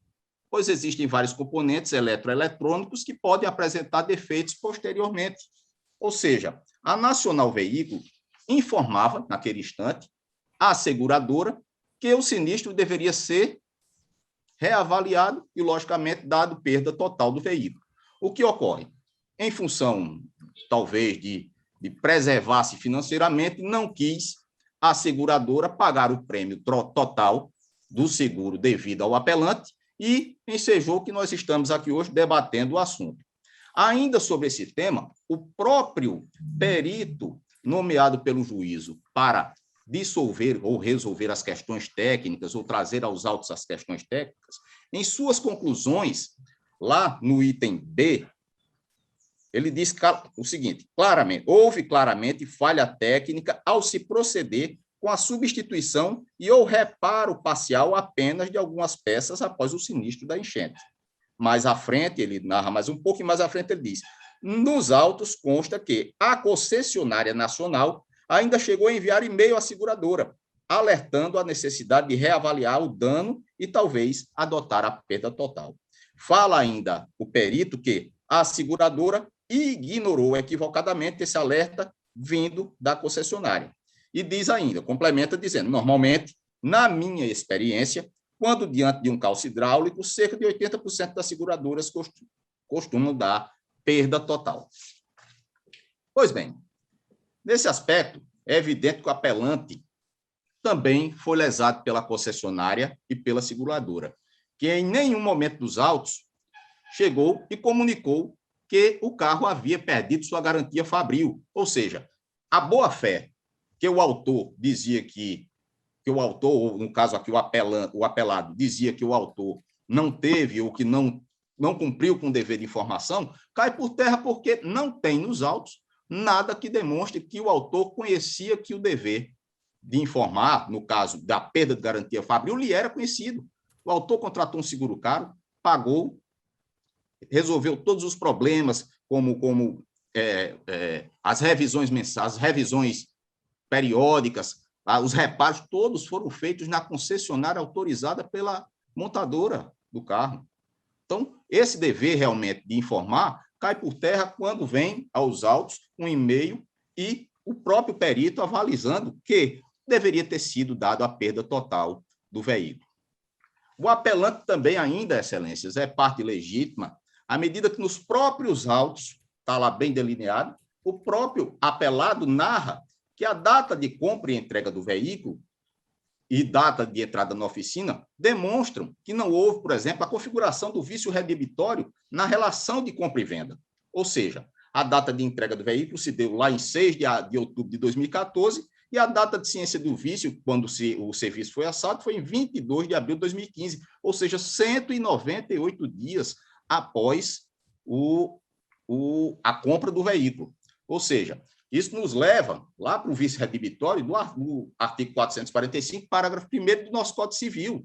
pois existem vários componentes eletroeletrônicos que podem apresentar defeitos posteriormente. Ou seja, a Nacional Veículo informava, naquele instante, a seguradora que o sinistro deveria ser reavaliado e, logicamente, dado perda total do veículo. O que ocorre? Em função, talvez, de preservar-se financeiramente, não quis a seguradora pagar o prêmio total do seguro devido ao apelante e ensejou que nós estamos aqui hoje debatendo o assunto. Ainda sobre esse tema, o próprio perito nomeado pelo juízo para dissolver ou resolver as questões técnicas ou trazer aos autos as questões técnicas, em suas conclusões, lá no item B, ele diz o seguinte: houve claramente falha técnica ao se proceder com a substituição e ou reparo parcial apenas de algumas peças após o sinistro da enchente. Mais à frente, ele narra mais um pouco, e mais à frente ele diz: nos autos consta que a concessionária nacional ainda chegou a enviar e-mail à seguradora, alertando a necessidade de reavaliar o dano e talvez adotar a perda total. Fala ainda o perito que a seguradora ignorou equivocadamente esse alerta vindo da concessionária. E diz ainda, complementa dizendo: normalmente, na minha experiência, quando diante de um calço hidráulico, cerca de 80% das seguradoras costumam dar perda total. Pois bem, nesse aspecto, é evidente que o apelante também foi lesado pela concessionária e pela seguradora, que em nenhum momento dos autos chegou e comunicou que o carro havia perdido sua garantia fabril. Ou seja, a boa-fé que o autor dizia que o autor, ou no caso aqui o apelado, dizia que o autor não teve ou que não cumpriu com o dever de informação, cai por terra porque não tem nos autos nada que demonstre que o autor conhecia que o dever de informar, no caso da perda de garantia fabril, lhe era conhecido. O autor contratou um seguro caro, pagou, resolveu todos os problemas, como as revisões mensais, as revisões periódicas, os reparos, todos foram feitos na concessionária autorizada pela montadora do carro. Então, esse dever realmente de informar cai por terra quando vem aos autos um e-mail e o próprio perito avalizando que deveria ter sido dado a perda total do veículo. O apelante também ainda, excelências, é parte legítima à medida que nos próprios autos, está lá bem delineado, o próprio apelado narra que a data de compra e entrega do veículo e data de entrada na oficina demonstram que não houve, por exemplo, a configuração do vício redibitório na relação de compra e venda. Ou seja, a data de entrega do veículo se deu lá em 6 de outubro de 2014 e a data de ciência do vício, quando o serviço foi assado, foi em 22 de abril de 2015, ou seja, 198 dias após a compra do veículo. Ou seja, isso nos leva lá para o vício redibitório do artigo 445, parágrafo 1º do nosso Código Civil.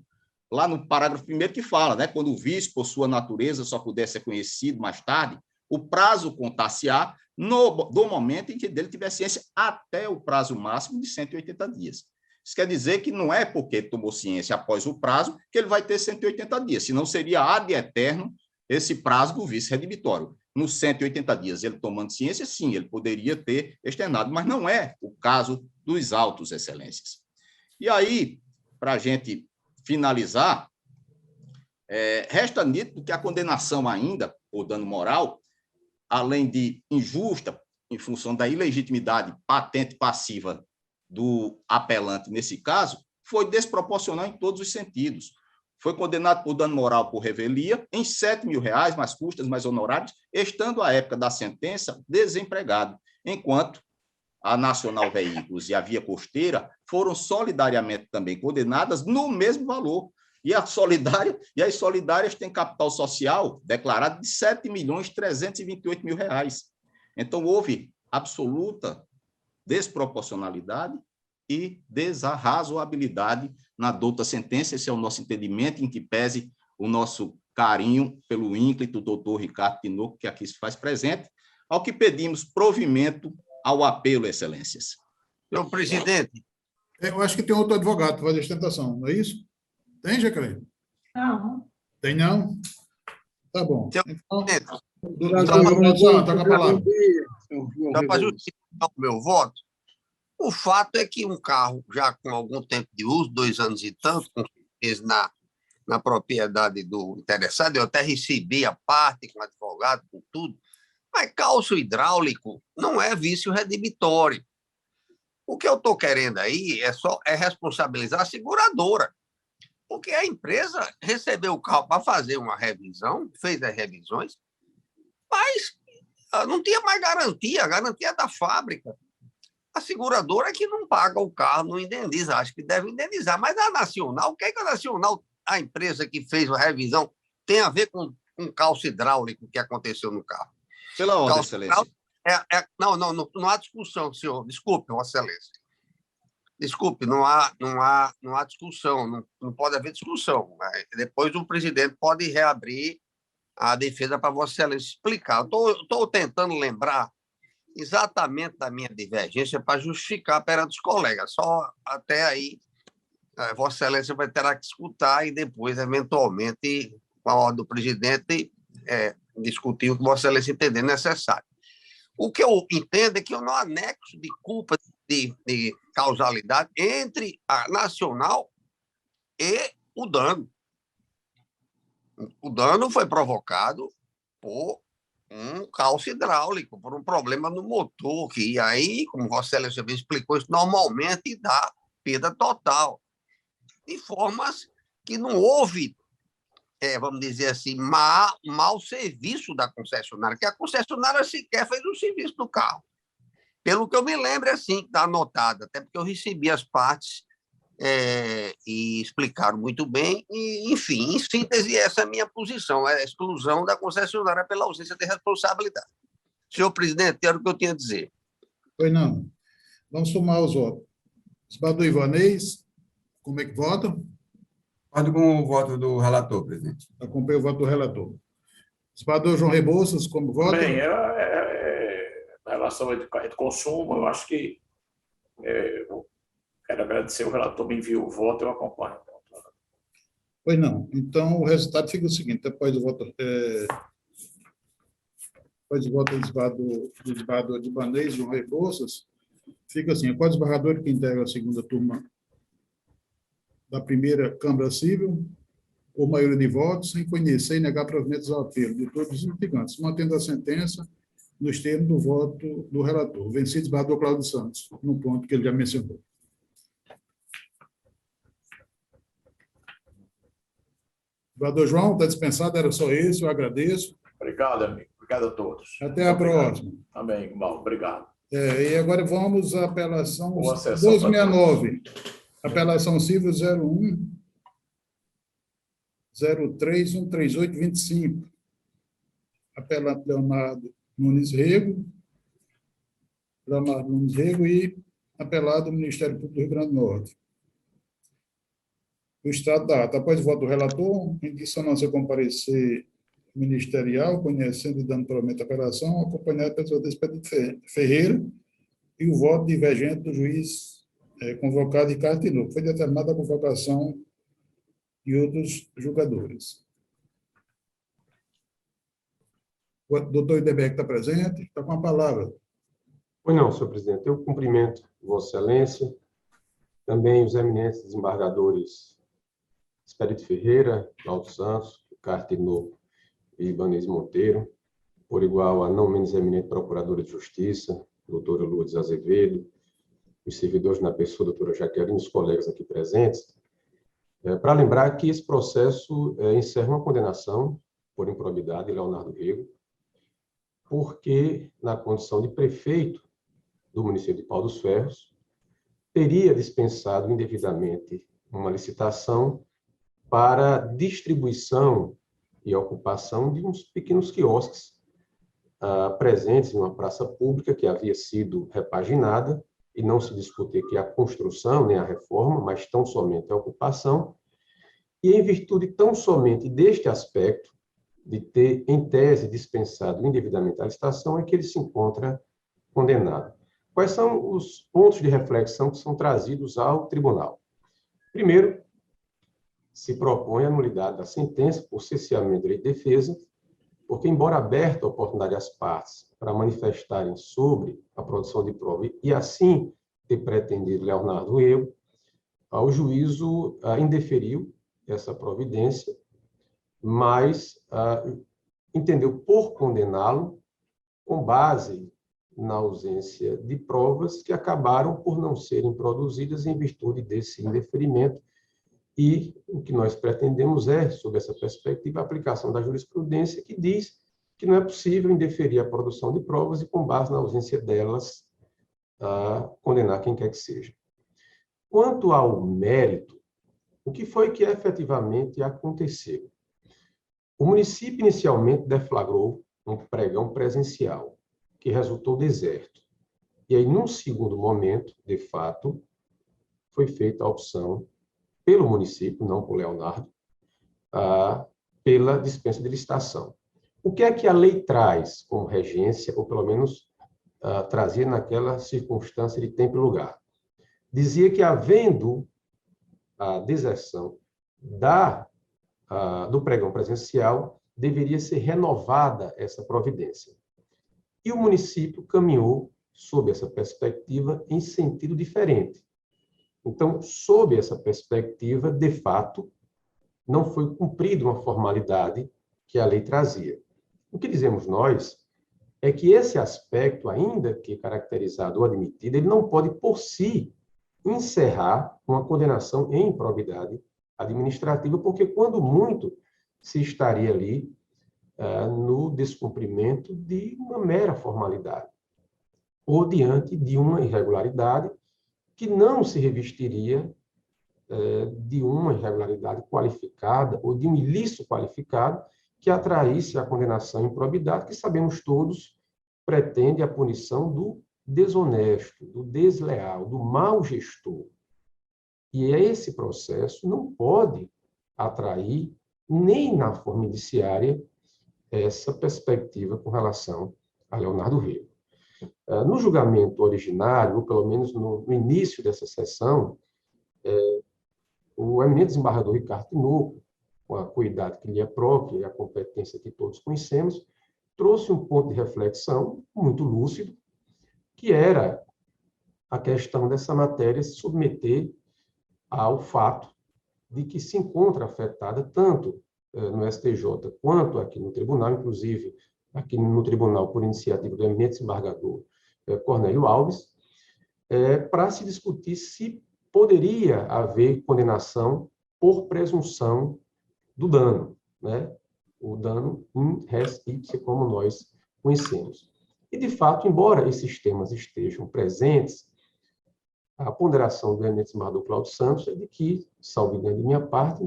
Lá no parágrafo 1º que fala, né, quando o vício, por sua natureza, só puder ser conhecido mais tarde, o prazo contar-se-á do momento em que dele tiver ciência até o prazo máximo de 180 dias. Isso quer dizer que não é porque tomou ciência após o prazo que ele vai ter 180 dias, senão seria ad eterno esse prazo do vício redibitório. Nos 180 dias, ele tomando ciência, sim, ele poderia ter externado, mas não é o caso dos autos, excelências. E aí, para a gente finalizar, Resta nítido que a condenação ainda, por dano moral, além de injusta, em função da ilegitimidade patente passiva do apelante nesse caso, foi desproporcional em todos os sentidos. Foi condenado por dano moral por revelia em R$ 7.000, mais custas, mais honorários, estando à época da sentença desempregado, enquanto a Nacional Veículos e a Via Costeira foram solidariamente também condenadas no mesmo valor. E as solidárias têm capital social declarado de R$ 7.328.000. Então, houve absoluta desproporcionalidade e desarrazoabilidade na douta sentença. Esse é o nosso entendimento, em que pese o nosso carinho pelo ínclito doutor Ricardo Tinoco, que aqui se faz presente, ao que pedimos provimento ao apelo, excelências. Senhor presidente. Eu acho que tem outro advogado para fazer a sustentação, não é isso? Tem, Jaqueline? Não. Tem, não? Tá bom. Senhor presidente. Está com a palavra. Só para justificar o meu voto, o fato é que um carro já com algum tempo de uso, 2 anos e tanto, com certeza na propriedade do interessado, eu até recebi a parte com advogado, com tudo, mas calço hidráulico não é vício redimitório. O que eu estou querendo aí é responsabilizar a seguradora, porque a empresa recebeu o carro para fazer uma revisão, fez as revisões, mas não tinha mais garantia, a garantia é da fábrica. A seguradora é que não paga o carro, não indeniza, acho que deve indenizar. Mas a Nacional, o que é que a Nacional, a empresa que fez a revisão, tem a ver com calço hidráulico que aconteceu no carro? Pela ordem, excelência. Não há discussão, senhor. Desculpe, Vossa Excelência. Desculpe, não há discussão, não pode haver discussão. Depois o presidente pode reabrir a defesa para Vossa Excelência explicar. Estou tentando lembrar exatamente da minha divergência para justificar perante os colegas. Só até aí, Vossa Excelência vai ter que escutar e depois, eventualmente, com a ordem do presidente, discutir o que Vossa Excelência entender necessário. O que eu entendo é que eu não anexo de culpa de causalidade entre a Nacional e o dano. O dano foi provocado por um calço hidráulico, por um problema no motor, que aí, como Vossa Excelência explicou, isso normalmente dá perda total. De formas que não houve, vamos dizer assim, mau serviço da concessionária, que a concessionária sequer fez o serviço do carro. Pelo que eu me lembro, assim, que está anotado, até porque eu recebi as partes e explicaram muito bem. E, enfim, em síntese, essa é a minha posição, é a exclusão da concessionária pela ausência de responsabilidade. Senhor presidente, era o que eu tinha a dizer. Pois não. Vamos somar os votos. Esbadou Ivanês, como é que vota? Concordo com o voto do relator, presidente. Acompanho o voto do relator. Esbadou João Rebouças, como vota? Bem, em relação ao consumo, eu acho que quero agradecer, o relator me enviou o voto, eu acompanho. Pois não. Então, o resultado fica o seguinte, depois do voto do esbador de Ivanês, João Rebouças, fica assim: quais esbarradores que integram a segunda turma da primeira Câmara Civil, por maioria de votos, sem conhecer e negar provimentos ao apelo de todos os litigantes, mantendo a sentença nos termos do voto do relator. Vencido, esbarrador Cláudio Santos, no ponto que ele já mencionou. Esbarrador João, está dispensado, era só isso, eu agradeço. Obrigado, amigo. Obrigado a todos. Até a próxima. Também, mal, obrigado. E agora vamos à apelação 269. Apelação civil 01-03-138-25. Apelante Leonardo Nunes Rego e apelado Ministério Público do Rio Grande do Norte. O Estado da ata. Após o voto do relator, em dissonância com parecer ministerial, conhecendo e dando provimento à apelação, acompanhado pela pessoa do Expedito Ferreira e o voto divergente do juiz convocado Ricardo Tinoco. Foi determinada a convocação de outros julgadores. O doutor Idebeck está presente, está com a palavra. Pois não, senhor presidente. Eu cumprimento Vossa Excelência, também os eminentes desembargadores Expedito Ferreira, Cláudio Santos, Ricardo Tinoco e Ibanez Monteiro, por igual a não menos eminente Procuradora de Justiça, doutora Lourdes Azevedo, os servidores na pessoa, doutora Jaqueline, os colegas aqui presentes, para lembrar que esse processo encerra uma condenação por improbidade de Leonardo Rego, porque, na condição de prefeito do município de Pau dos Ferros, teria dispensado indevidamente uma licitação para distribuição e ocupação de uns pequenos quiosques presentes em uma praça pública que havia sido repaginada, e não se discute aqui a construção nem a reforma, mas tão somente a ocupação, e em virtude tão somente deste aspecto, de ter, em tese, dispensado indevidamente a licitação, é que ele se encontra condenado. Quais são os pontos de reflexão que são trazidos ao tribunal? Primeiro, se propõe a nulidade da sentença por cesseamento de defesa, porque, embora aberta a oportunidade às partes para manifestarem sobre a produção de prova e, assim, ter pretendido Leonardo Rego, o juízo indeferiu essa providência, mas entendeu por condená-lo com base na ausência de provas que acabaram por não serem produzidas em virtude desse indeferimento. E o que nós pretendemos é, sob essa perspectiva, a aplicação da jurisprudência que diz que não é possível indeferir a produção de provas e, com base na ausência delas, condenar quem quer que seja. Quanto ao mérito, o que foi que efetivamente aconteceu? O município inicialmente deflagrou um pregão presencial, que resultou deserto. E aí, num segundo momento, de fato, foi feita a opção pelo município, não por Leonardo, pela dispensa de licitação. O que é que a lei traz como regência, ou pelo menos trazia naquela circunstância de tempo e lugar? Dizia que, havendo a deserção do pregão presencial, deveria ser renovada essa providência. E o município caminhou, sob essa perspectiva, em sentido diferente. Então, sob essa perspectiva, de fato, não foi cumprida uma formalidade que a lei trazia. O que dizemos nós é que esse aspecto, ainda que caracterizado ou admitido, ele não pode, por si, encerrar uma condenação em improbidade administrativa, porque, quando muito, se estaria ali no descumprimento de uma mera formalidade, ou diante de uma irregularidade que não se revestiria de uma irregularidade qualificada ou de um ilícito qualificado que atraísse a condenação em improbidade, que sabemos todos pretende a punição do desonesto, do desleal, do mau gestor. E esse processo não pode atrair, nem na forma indiciária, essa perspectiva com relação a Leonardo Rego. No julgamento originário, ou pelo menos no início dessa sessão, o eminente desembargador Ricardo Tinoco, com a cuidado que lhe é própria e a competência que todos conhecemos, trouxe um ponto de reflexão muito lúcido, que era a questão dessa matéria se submeter ao fato de que se encontra afetada tanto no STJ quanto aqui no tribunal, inclusive aqui no tribunal por iniciativa do eminente desembargador Cornélio Alves, para se discutir se poderia haver condenação por presunção do dano, né? O dano in res ipsa, como nós conhecemos. E, de fato, embora esses temas estejam presentes, a ponderação do eminente desembargador Cláudio Santos é de que, salvo engano de minha parte,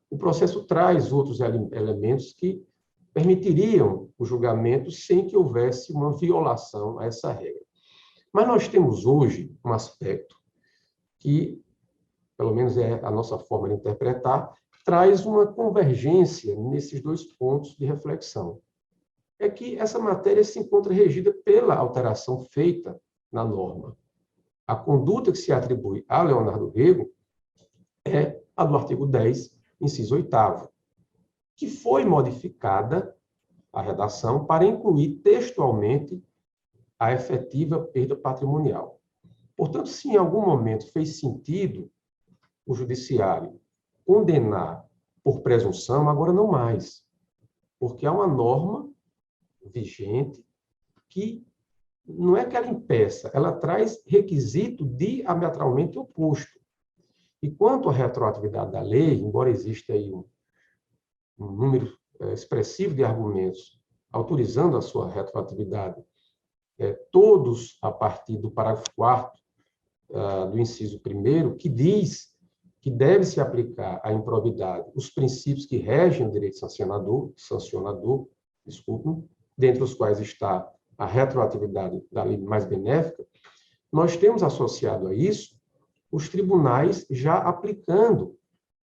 o processo traz outros elementos que permitiriam o julgamento sem que houvesse uma violação a essa regra. Mas nós temos hoje um aspecto que, pelo menos é a nossa forma de interpretar, traz uma convergência nesses dois pontos de reflexão. É que essa matéria se encontra regida pela alteração feita na norma. A conduta que se atribui a Leonardo Rego é a do artigo 10, inciso 8º, que foi modificada a redação para incluir textualmente a efetiva perda patrimonial. Portanto, se em algum momento fez sentido o judiciário condenar por presunção, agora não mais, porque há uma norma vigente que não é que ela impeça, ela traz requisito diametralmente oposto. E quanto à retroatividade da lei, embora exista aí um número expressivo de argumentos autorizando a sua retroatividade, todos a partir do parágrafo 4º do inciso 1º, que diz que deve-se aplicar à improbidade os princípios que regem o direito sancionador, dentre os quais está a retroatividade da lei mais benéfica, nós temos associado a isso os tribunais já aplicando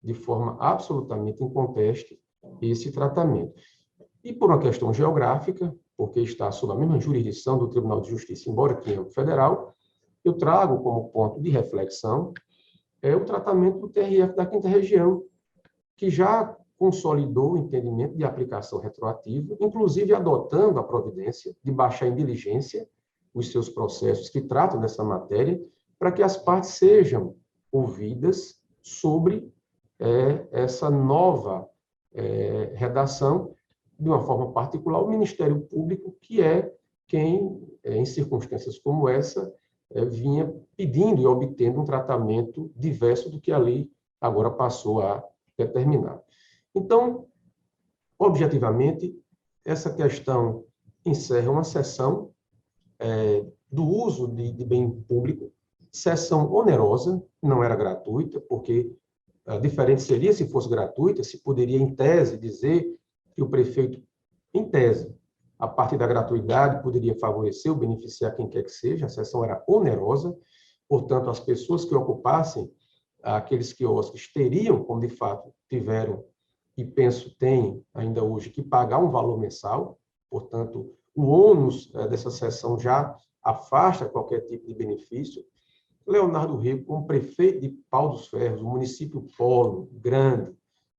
de forma absolutamente inconteste esse tratamento. E por uma questão geográfica, porque está sob a mesma jurisdição do Tribunal de Justiça, embora aqui em âmbito federal, eu trago como ponto de reflexão o tratamento do TRF da 5ª Região, que já consolidou o entendimento de aplicação retroativa, inclusive adotando a providência de baixar em diligência os seus processos que tratam dessa matéria, para que as partes sejam ouvidas sobre essa nova redação, de uma forma particular, o Ministério Público, que é quem, em circunstâncias como essa, vinha pedindo e obtendo um tratamento diverso do que a lei agora passou a determinar. Então, objetivamente, essa questão encerra uma sessão do uso de bem público, sessão onerosa, não era gratuita, porque diferente seria se fosse gratuita, se poderia, em tese, dizer que o prefeito, em tese, a partir da gratuidade, poderia favorecer ou beneficiar quem quer que seja, a sessão era onerosa, portanto, as pessoas que ocupassem aqueles quiosques teriam, como de fato tiveram, e penso têm ainda hoje, que pagar um valor mensal, portanto, o ônus dessa sessão já afasta qualquer tipo de benefício. Leonardo Rego, como prefeito de Pau dos Ferros, um município polo, grande,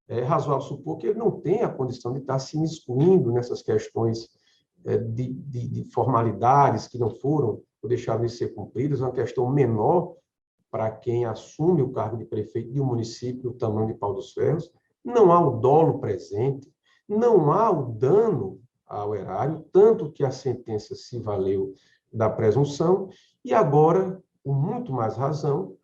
é razoável supor que ele não tem a condição de estar se imiscuindo nessas questões de formalidades que não foram ou deixaram de ser cumpridas, uma questão menor para quem assume o cargo de prefeito de um município do tamanho de Pau dos Ferros. Não há o dolo presente, não há o dano ao erário, tanto que a sentença se valeu da presunção, e agora, com muito mais razão,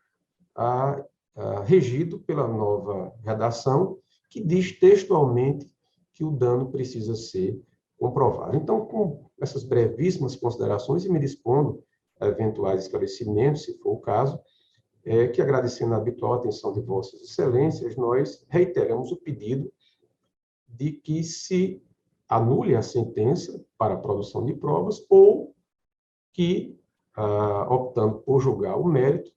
regido pela nova redação, que diz textualmente que o dano precisa ser comprovado. Então, com essas brevíssimas considerações, e me dispondo a eventuais esclarecimentos, se for o caso, que, agradecendo a habitual atenção de Vossas Excelências, nós reiteramos o pedido de que se anule a sentença para a produção de provas ou que, optando por julgar o mérito,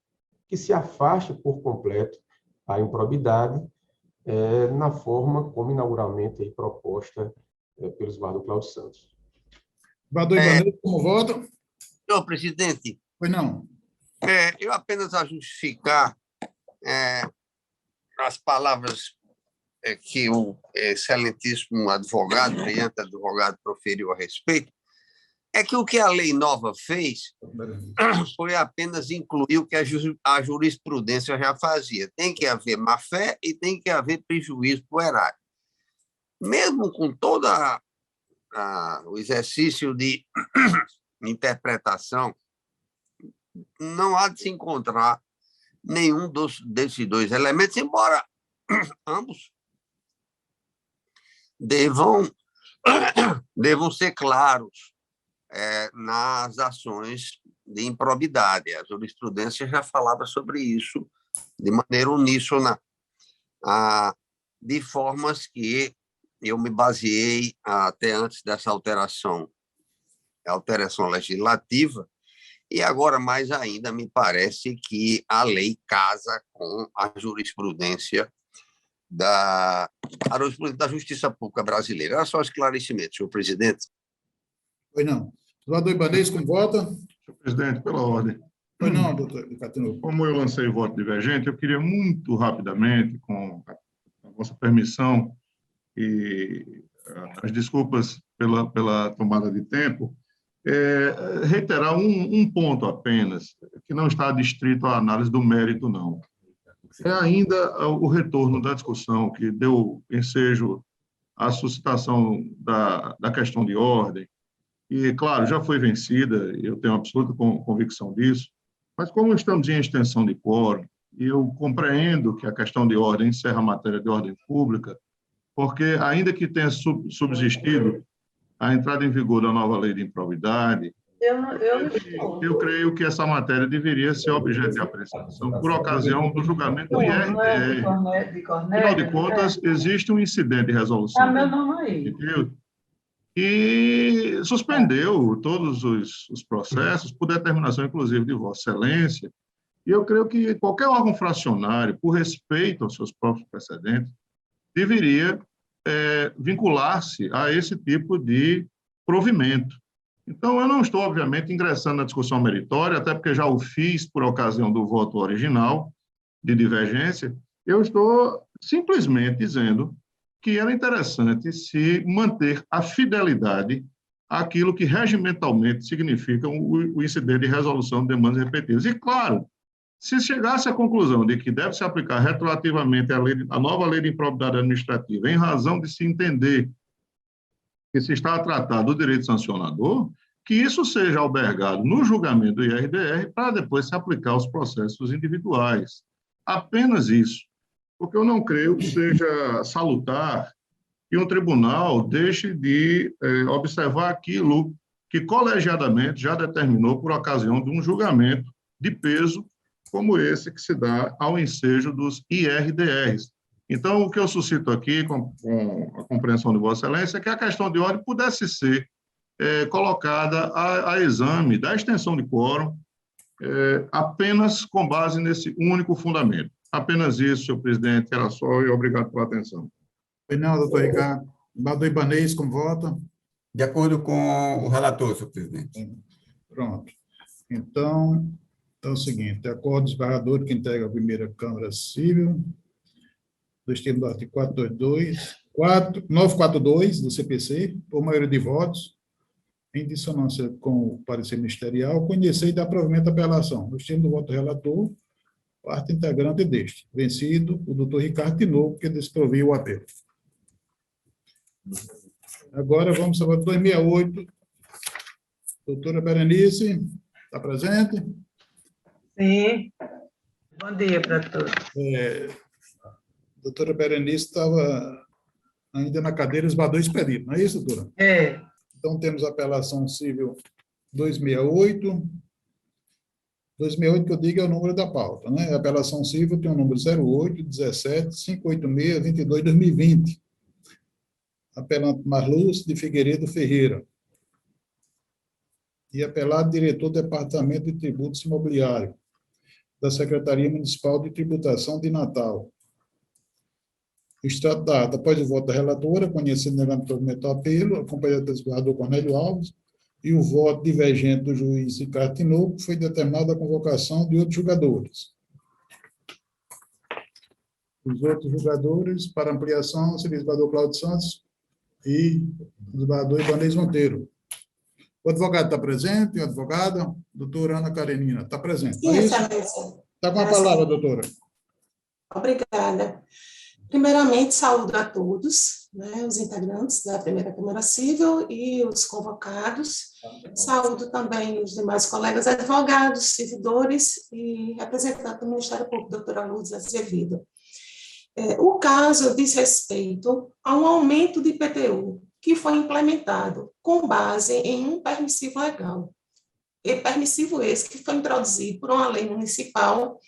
que se afaste por completo a improbidade na forma como inauguralmente proposta pelo Eduardo Cláudio Santos. Vador Ibanez, como voto? Senhor presidente. Pois não. Eu apenas a justificar as palavras que o excelentíssimo advogado, brilhante advogado, proferiu a respeito, é que o que a lei nova fez foi apenas incluir o que a jurisprudência já fazia. Tem que haver má-fé e tem que haver prejuízo para o erário. Mesmo com todo o exercício de interpretação, não há de se encontrar nenhum desses dois elementos, embora ambos devam ser claros nas ações de improbidade. A jurisprudência já falava sobre isso de maneira uníssona, de formas que eu me baseei até antes dessa alteração legislativa, e agora, mais ainda, me parece que a lei casa com a jurisprudência da Justiça Pública Brasileira. Era só um esclarecimento, senhor presidente. Pois não. Vador Ibanez, como vota? Senhor presidente, pela ordem. Pois não, doutor Catino. Como eu lancei voto divergente, eu queria muito rapidamente, com a vossa permissão e as desculpas pela tomada de tempo, reiterar um ponto apenas, que não está adstrito à análise do mérito, não. é ainda o retorno da discussão que deu ensejo à suscitação da questão de ordem, e, claro, já foi vencida, eu tenho absoluta convicção disso, mas como estamos em extensão de quórum, eu compreendo que a questão de ordem encerra a matéria de ordem pública, porque, ainda que tenha subsistido a entrada em vigor da nova lei de improbidade, eu creio que essa matéria deveria ser objeto de apreciação por ocasião do julgamento do IRDR. Afinal de contas, existe um incidente de resolução que suspendeu todos os processos por determinação, inclusive, de Vossa Excelência, e eu creio que qualquer órgão fracionário, por respeito aos seus próprios precedentes, deveria vincular-se a esse tipo de provimento. Então, eu não estou, obviamente, ingressando na discussão meritória, até porque já o fiz por ocasião do voto original de divergência. Eu estou simplesmente dizendo que era interessante se manter a fidelidade àquilo que regimentalmente significa o incidente de resolução de demandas repetidas. E, claro, se chegasse à conclusão de que deve se aplicar retroativamente a nova lei de improbidade administrativa, em razão de se entender que se está a tratar do direito sancionador, que isso seja albergado no julgamento do IRDR para depois se aplicar aos processos individuais. Apenas isso. Porque eu não creio que seja salutar que um tribunal deixe de observar aquilo que colegiadamente já determinou por ocasião de um julgamento de peso como esse que se dá ao ensejo dos IRDRs. Então, o que eu suscito aqui, com a compreensão de Vossa Excelência, é que a questão de ordem pudesse ser colocada a exame da extensão de quórum apenas com base nesse único fundamento. Apenas isso, senhor presidente, era só, e obrigado pela atenção. Não, doutor Ricardo. Senador Ibanez, como vota? De acordo com o relator, senhor presidente. Pronto. Então, é o seguinte, de acordo com o desembargador que integra a primeira Câmara Civil, dos termos do artigo 942 do CPC, por maioria de votos, em dissonância com o parecer ministerial, conhecer e dar provimento à apelação. Nos termos do voto relator, parte integrante deste. Vencido, o doutor Ricardo Tinoco, que desproviu o apelo. Agora, vamos ao voto 268. Doutora Berenice, está presente? Sim. Bom dia para todos. Doutora Berenice estava ainda na cadeira, esbadou expedido, não é isso, doutora? Então, temos a apelação civil 268. 268, que eu digo, é o número da pauta, né? A apelação civil tem o número 08-17-586-22-2020. Apelante Marlúcio de Figueiredo Ferreira. E apelado diretor do Departamento de Tributos Imobiliários, da Secretaria Municipal de Tributação de Natal. Extrato da ata, após o voto da relatora, conhecido negando provimento ao apelo, acompanhado do desembargador Cornélio Alves, e o voto divergente do juiz Ricardo Tinoco, foi determinada a convocação de outros julgadores. Os outros julgadores, para ampliação, seria o desembargador Cláudio Santos e o desembargador Ibanez Monteiro. O advogado está presente? A advogada? Doutora Ana Karenina, está presente. Sim, excelência. Está com a palavra, doutora. Obrigada. Primeiramente, saúdo a todos, né, os integrantes da primeira Câmara Civil e os convocados. Saúdo também os demais colegas advogados, servidores e representantes do Ministério Público, doutora Lourdes Azevedo. O caso diz respeito a um aumento de IPTU que foi implementado com base em um permissivo legal. E permissivo esse que foi introduzido por uma lei municipal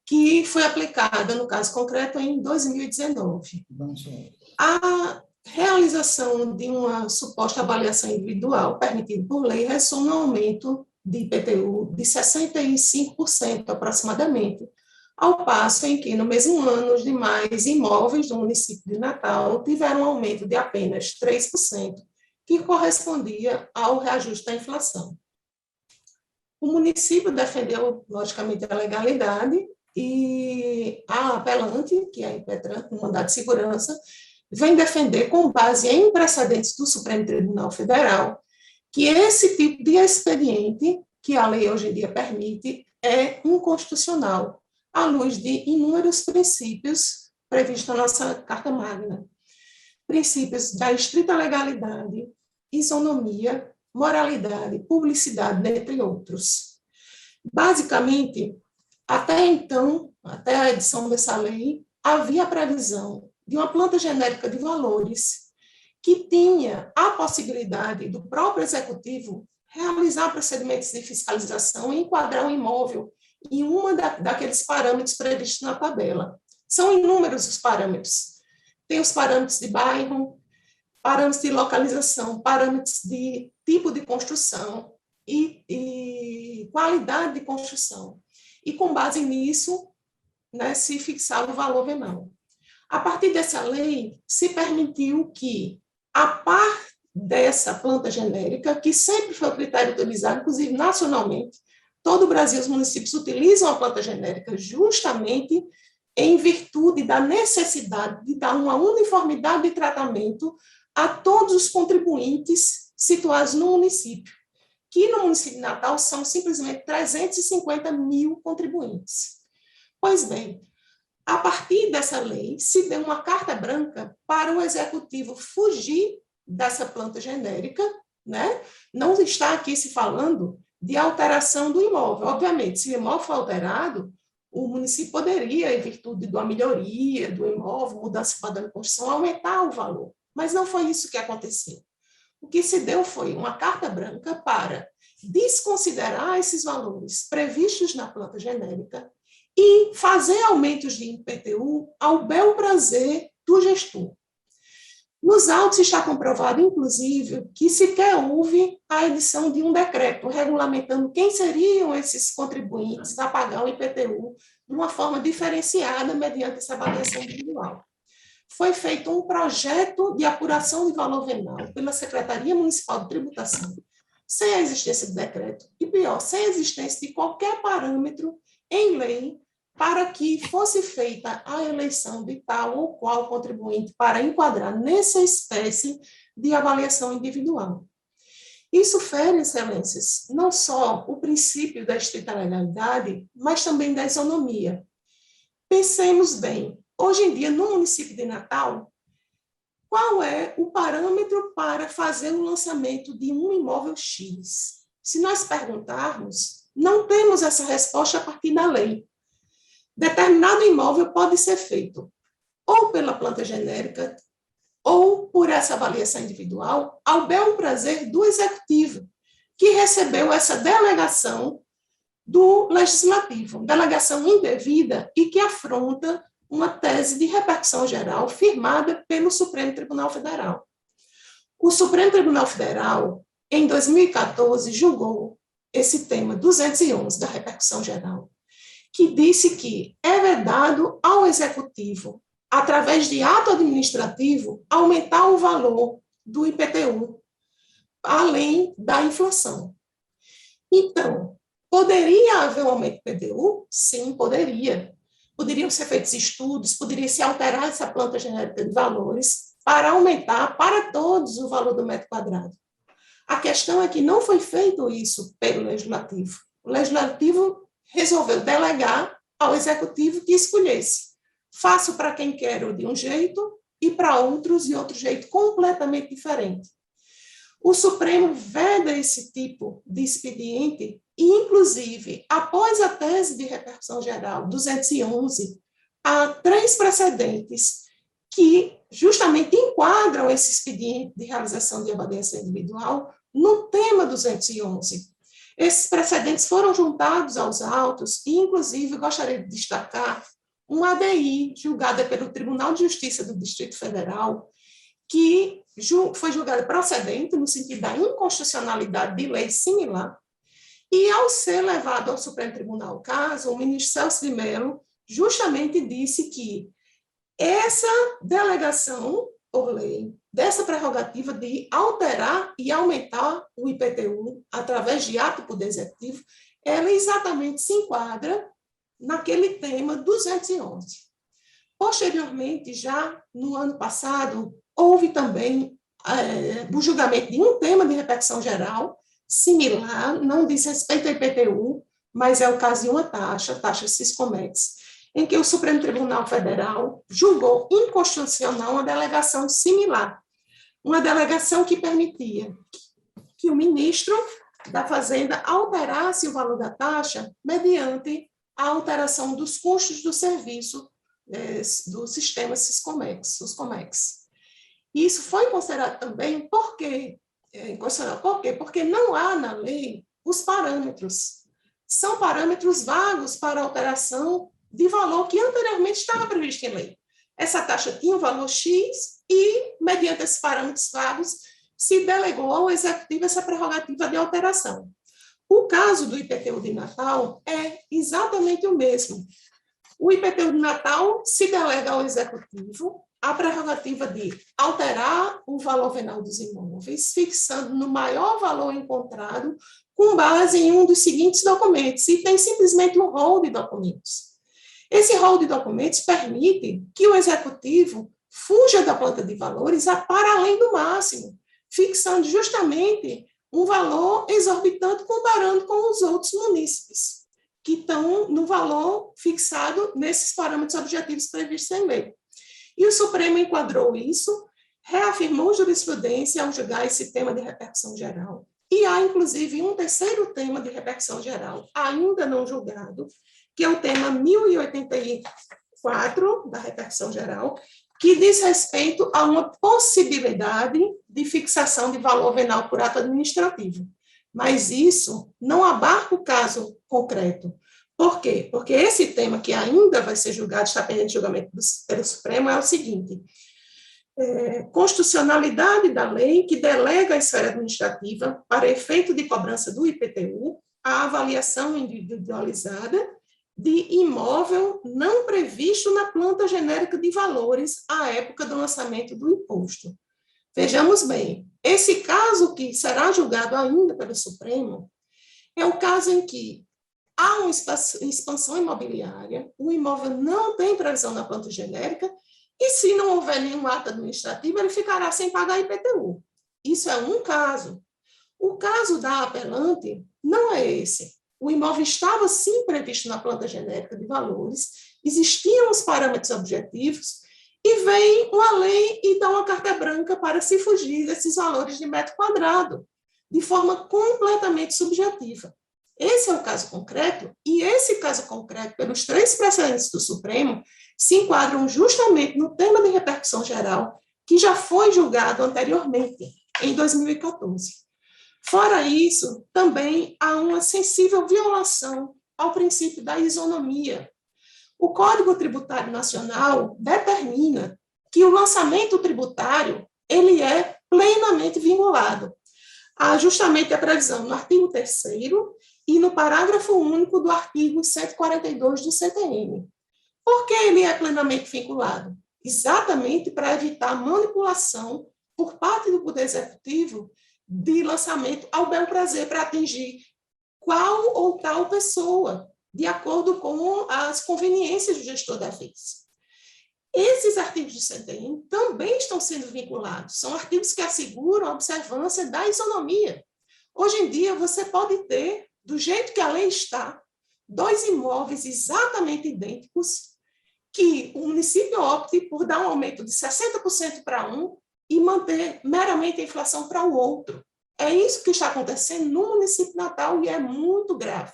que foi aplicada, no caso concreto, em 2019. A realização de uma suposta avaliação individual permitida por lei ressoa um aumento de IPTU de 65% aproximadamente, ao passo em que, no mesmo ano, os demais imóveis do município de Natal tiveram um aumento de apenas 3%, que correspondia ao reajuste da inflação. O município defendeu, logicamente, a legalidade e a apelante, que é a Impetran, no mandato de segurança, vem defender, com base em precedentes do Supremo Tribunal Federal, que esse tipo de expediente, que a lei hoje em dia permite, é inconstitucional, à luz de inúmeros princípios previstos na nossa Carta Magna. Princípios da estrita legalidade, isonomia, moralidade, publicidade, dentre outros. Basicamente, até então, até a edição dessa lei, havia a previsão de uma planta genérica de valores que tinha a possibilidade do próprio executivo realizar procedimentos de fiscalização e enquadrar o imóvel em uma daqueles parâmetros previstos na tabela. São inúmeros os parâmetros. Tem os parâmetros de bairro, parâmetros de localização, parâmetros de tipo de construção e qualidade de construção. E, com base nisso, né, se fixava o valor venal. A partir dessa lei, se permitiu que, a par dessa planta genérica, que sempre foi o critério utilizado, inclusive nacionalmente, todo o Brasil, os municípios utilizam a planta genérica justamente em virtude da necessidade de dar uma uniformidade de tratamento a todos os contribuintes situados no município, que no município de Natal são simplesmente 350 mil contribuintes. Pois bem, a partir dessa lei, se deu uma carta branca para o executivo fugir dessa planta genérica, né? Não está aqui se falando de alteração do imóvel. Obviamente, se o imóvel for alterado, o município poderia, em virtude de uma melhoria do imóvel, mudança de padrão de construção, aumentar o valor. Mas não foi isso que aconteceu. O que se deu foi uma carta branca para desconsiderar esses valores previstos na planta genérica e fazer aumentos de IPTU ao bel prazer do gestor. Nos autos está comprovado, inclusive, que sequer houve a edição de um decreto regulamentando quem seriam esses contribuintes a pagar o IPTU de uma forma diferenciada mediante essa avaliação individual. Foi feito um projeto de apuração de valor venal pela Secretaria Municipal de Tributação, sem a existência de decreto, e pior, sem a existência de qualquer parâmetro em lei para que fosse feita a eleição de tal ou qual contribuinte para enquadrar nessa espécie de avaliação individual. Isso fere, excelências, não só o princípio da estrita legalidade, mas também da isonomia. Pensemos bem, hoje em dia, no município de Natal, qual é o parâmetro para fazer o lançamento de um imóvel X? Se nós perguntarmos, não temos essa resposta a partir da lei. Determinado imóvel pode ser feito ou pela planta genérica ou por essa avaliação individual, ao bel prazer do executivo, que recebeu essa delegação do legislativo, delegação indevida e que afronta uma tese de repercussão geral firmada pelo Supremo Tribunal Federal. O Supremo Tribunal Federal, em 2014, julgou esse tema 211 da repercussão geral, que disse que é vedado ao executivo, através de ato administrativo, aumentar o valor do IPTU, além da inflação. Então, poderia haver um aumento do IPTU? Sim, poderia. Poderiam ser feitos estudos, poderia se alterar essa planta genérica de valores para aumentar para todos o valor do metro quadrado. A questão é que não foi feito isso pelo Legislativo. O Legislativo resolveu delegar ao Executivo que escolhesse. Faço para quem quer de um jeito e para outros de outro jeito completamente diferente. O Supremo veda esse tipo de expediente e, inclusive, após a tese de repercussão geral 211, há 3 precedentes que justamente enquadram esse expediente de realização de avaliação individual no tema 211. Esses precedentes foram juntados aos autos e, inclusive, gostaria de destacar uma ADI julgada pelo Tribunal de Justiça do Distrito Federal, que foi julgada procedente no sentido da inconstitucionalidade de lei similar, e, ao ser levado ao Supremo Tribunal o caso, o ministro Celso de Mello justamente disse que essa delegação, por lei, dessa prerrogativa de alterar e aumentar o IPTU através de ato do Poder Executivo, ela exatamente se enquadra naquele tema 211. Posteriormente, já no ano passado, houve também o julgamento de um tema de repercussão geral similar, não diz respeito ao IPTU, mas é o caso de uma taxa Siscomex, em que o Supremo Tribunal Federal julgou inconstitucional uma delegação similar, uma delegação que permitia que o ministro da Fazenda alterasse o valor da taxa mediante a alteração dos custos do serviço do sistema Siscomex, os Comex. E isso foi considerado também inconstitucional. Por quê? Porque não há na lei os parâmetros. São parâmetros vagos para alteração de valor que anteriormente estava previsto em lei. Essa taxa tinha um valor X e, mediante esses parâmetros vagos, se delegou ao Executivo essa prerrogativa de alteração. O caso do IPTU de Natal é exatamente o mesmo. O IPTU de Natal se delega ao Executivo a prerrogativa de alterar o valor venal dos imóveis, fixando no maior valor encontrado com base em um dos seguintes documentos, e tem simplesmente um rol de documentos. Esse rol de documentos permite que o Executivo fuja da planta de valores para além do máximo, fixando justamente um valor exorbitante comparando com os outros munícipes, que estão no valor fixado nesses parâmetros objetivos previstos em lei. E o Supremo enquadrou isso, reafirmou jurisprudência ao julgar esse tema de repercussão geral. E há, inclusive, um terceiro tema de repercussão geral, ainda não julgado, que é o tema 1084 da repercussão geral, que diz respeito a uma possibilidade de fixação de valor venal por ato administrativo. Mas isso não abarca o caso concreto. Por quê? Porque esse tema que ainda vai ser julgado, está pendente de julgamento pelo Supremo, é o seguinte: constitucionalidade da lei que delega à esfera administrativa, para efeito de cobrança do IPTU, a avaliação individualizada de imóvel não previsto na planta genérica de valores à época do lançamento do imposto. Vejamos bem, esse caso que será julgado ainda pelo Supremo é o caso em que há uma expansão imobiliária, o imóvel não tem previsão na planta genérica, e se não houver nenhum ato administrativo, ele ficará sem pagar IPTU. Isso é um caso. O caso da apelante não é esse. O imóvel estava, sim, previsto na planta genérica de valores, existiam os parâmetros objetivos, e vem uma lei e dá uma carta branca para se fugir desses valores de metro quadrado, de forma completamente subjetiva. Esse é o caso concreto, e esse caso concreto, pelos 3 precedentes do Supremo, se enquadram justamente no tema de repercussão geral, que já foi julgado anteriormente, em 2014. Fora isso, também há uma sensível violação ao princípio da isonomia. O Código Tributário Nacional determina que o lançamento tributário ele é plenamente vinculado. Há justamente a previsão no artigo 3º e no parágrafo único do artigo 142 do CTN. Por que ele é plenamente vinculado? Exatamente para evitar manipulação por parte do Poder Executivo de lançamento ao bel prazer para atingir qual ou tal pessoa, de acordo com as conveniências do gestor da vez. Esses artigos do CTN também estão sendo vinculados, são artigos que asseguram a observância da isonomia. Hoje em dia, você pode ter, do jeito que a lei está, 2 imóveis exatamente idênticos, que o município opte por dar um aumento de 60% para um e manter meramente a inflação para o outro. É isso que está acontecendo no município de Natal e é muito grave.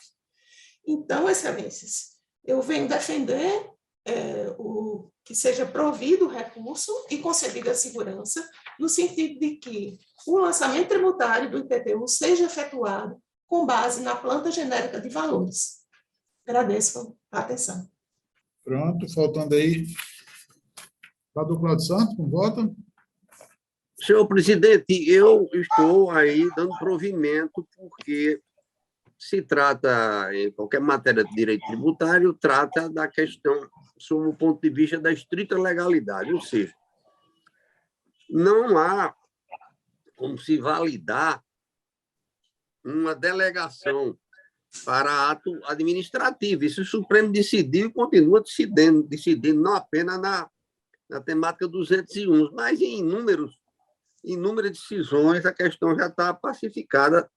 Então, excelências, eu venho defender que seja provido o recurso e concedida a segurança, no sentido de que o lançamento tributário do IPTU seja efetuado com base na planta genérica de valores. Agradeço a atenção. Pronto, faltando aí. Vereador Cláudio Santos, com voto. Senhor presidente, eu estou aí dando provimento porque se trata, em qualquer matéria de direito tributário, trata da questão sob o ponto de vista da estrita legalidade, ou seja, não há como se validar uma delegação para ato administrativo. Isso o Supremo decidiu e continua decidindo não apenas na temática 201, mas em inúmeras decisões a questão já está pacificada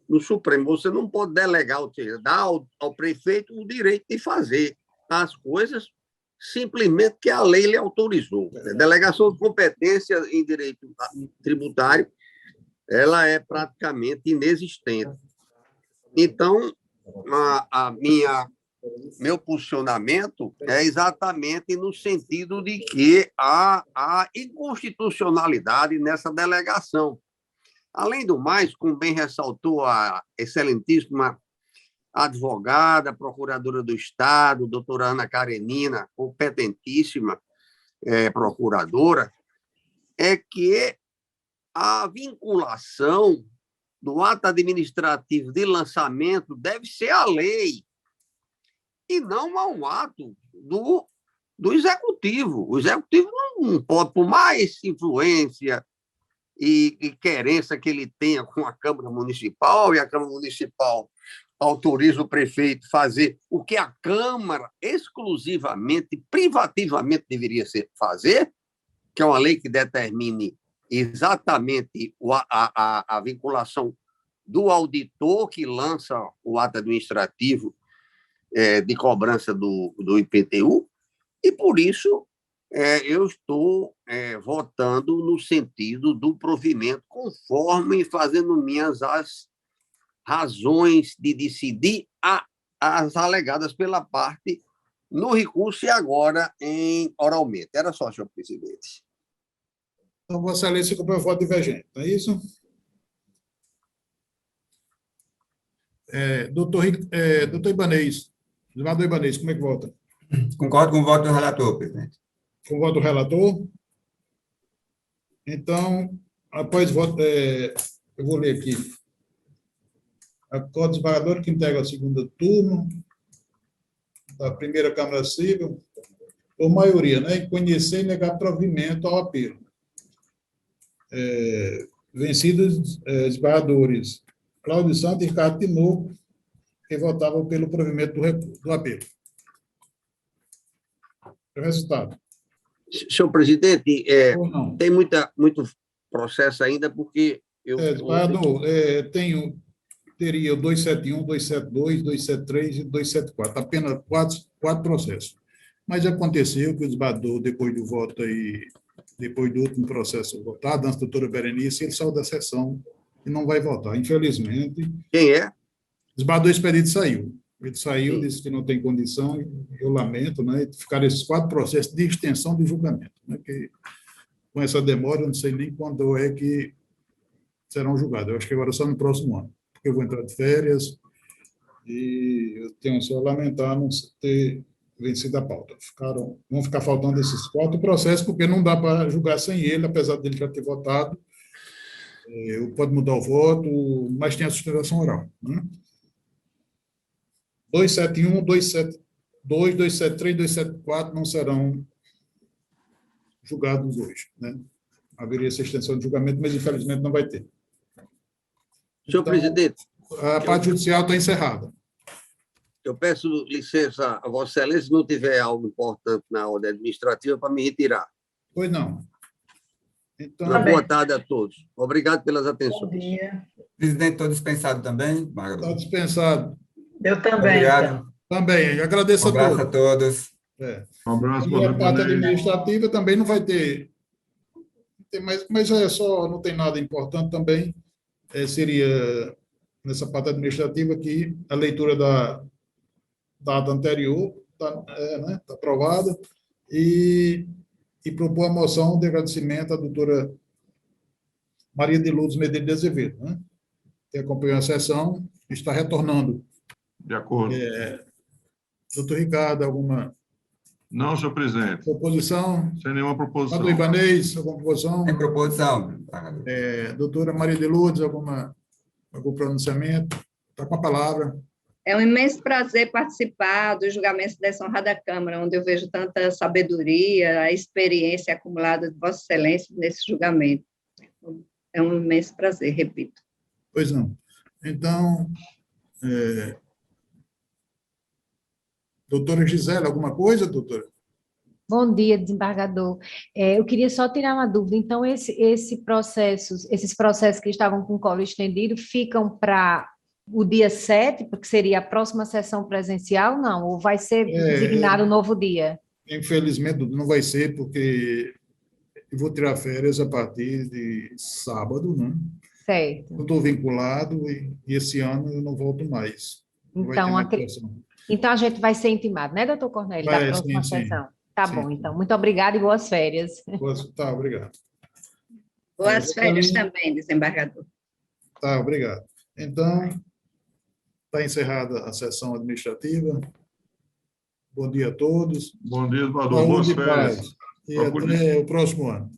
no Supremo. Você não pode delegar, ou seja, dar ao prefeito o direito de fazer. as coisas simplesmente que a lei lhe autorizou. A delegação de competência em direito tributário, ela é praticamente inexistente. Então, meu posicionamento é exatamente no sentido de que há inconstitucionalidade nessa delegação. Além do mais, como bem ressaltou a excelentíssima advogada, procuradora do Estado, doutora Ana Karenina, competentíssima procuradora, é que a vinculação do ato administrativo de lançamento deve ser a lei e não ao ato do executivo. O executivo não pode, por mais influência e querência que ele tenha com a Câmara Municipal, e a Câmara Municipal autoriza o prefeito a fazer o que a Câmara exclusivamente, privativamente deveria fazer, que é uma lei que determine exatamente a vinculação do auditor que lança o ato administrativo de cobrança do IPTU, e por isso eu estou votando no sentido do provimento, conforme fazendo minhas as razões de decidir as alegadas pela parte no recurso e agora oralmente. Era só, senhor presidente. Então, Vossa Excelência comprou voto divergente, não é isso? Doutor Ibanez, Eduardo Ibanez, como é que vota? Concordo com o voto do relator, presidente. Com o voto do relator? Então, após o voto, eu vou ler aqui. Acordo desembargador que integra a segunda turma da primeira Câmara Civil, por maioria, né, em conhecer e negar provimento ao apelo. Vencidos desembargadores Cláudio Santos e Ricardo Tinoco, que votavam pelo provimento do apelo. O resultado. Senhor presidente, tem muito processo ainda, porque desembargador, teria o 271, 272, 273 e 274, apenas quatro processos. Mas aconteceu que o desembargador, depois do voto aí, depois do último processo votado, antes da doutora Berenice, ele saiu da sessão e não vai votar, infelizmente. Quem é? O desembargador Expedito saiu. Ele saiu, disse que não tem condição, eu lamento, né? Ficaram esses 4 processos de extensão de julgamento, né? Que, com essa demora, eu não sei nem quando é que serão julgados. Eu acho que agora só no próximo ano, porque eu vou entrar de férias e eu tenho só a lamentar não ter vencido a pauta. Vão ficar faltando esses 4 processos, porque não dá para julgar sem ele, apesar dele já ter votado. Pode mudar o voto, mas tem a sustentação oral, né? 271, 272, 273, 274 não serão julgados hoje, né? Haveria essa extensão de julgamento, mas infelizmente não vai ter. Senhor presidente, a parte judicial está encerrada. Eu peço licença a Vossa Excelência, se não tiver algo importante na ordem administrativa, para me retirar. Pois não. Então, uma boa tarde a todos. Obrigado pelas atenções. Bom dia. Presidente, estou dispensado também, Magro? Está dispensado. Eu também. Obrigado. Então. Também, agradeço a todos. Um abraço. E a parte administrativa também não vai ter, mas não tem nada importante também, seria nessa parte administrativa aqui, a leitura da data anterior está aprovada e propor a moção de agradecimento à doutora Maria de Lourdes Medeiros de Azevedo, né, que acompanhou a sessão, está retornando. De acordo. Doutor Ricardo, alguma... Não, senhor presidente. Proposição? Sem nenhuma proposição. Doutor Ibanez, alguma proposição? Sem proposição. Doutora Maria de Lourdes, algum pronunciamento? Está com a palavra. É um imenso prazer participar dos julgamentos dessa honrada Câmara, onde eu vejo tanta sabedoria, a experiência acumulada de Vossa Excelência nesse julgamento. É um imenso prazer, repito. Pois não. Então, doutora Gisele, alguma coisa, doutora? Bom dia, desembargador. Eu queria só tirar uma dúvida. Então, esses processos que estavam com colo estendido ficam para o dia 7, porque seria a próxima sessão presencial, não? Ou vai ser designado um novo dia? Infelizmente, não vai ser, porque eu vou tirar férias a partir de sábado, né? Certo. Eu estou vinculado e esse ano eu não volto mais. Então, a gente vai ser intimado, né, doutor Cornélio, da próxima sessão? Tá bom, então. Muito obrigada e boas férias. Tá, obrigado. Boas férias também, desembargador. Tá, obrigado. Então, está encerrada a sessão administrativa. Bom dia a todos. Bom dia, Eduardo. Boas férias. E até o próximo ano.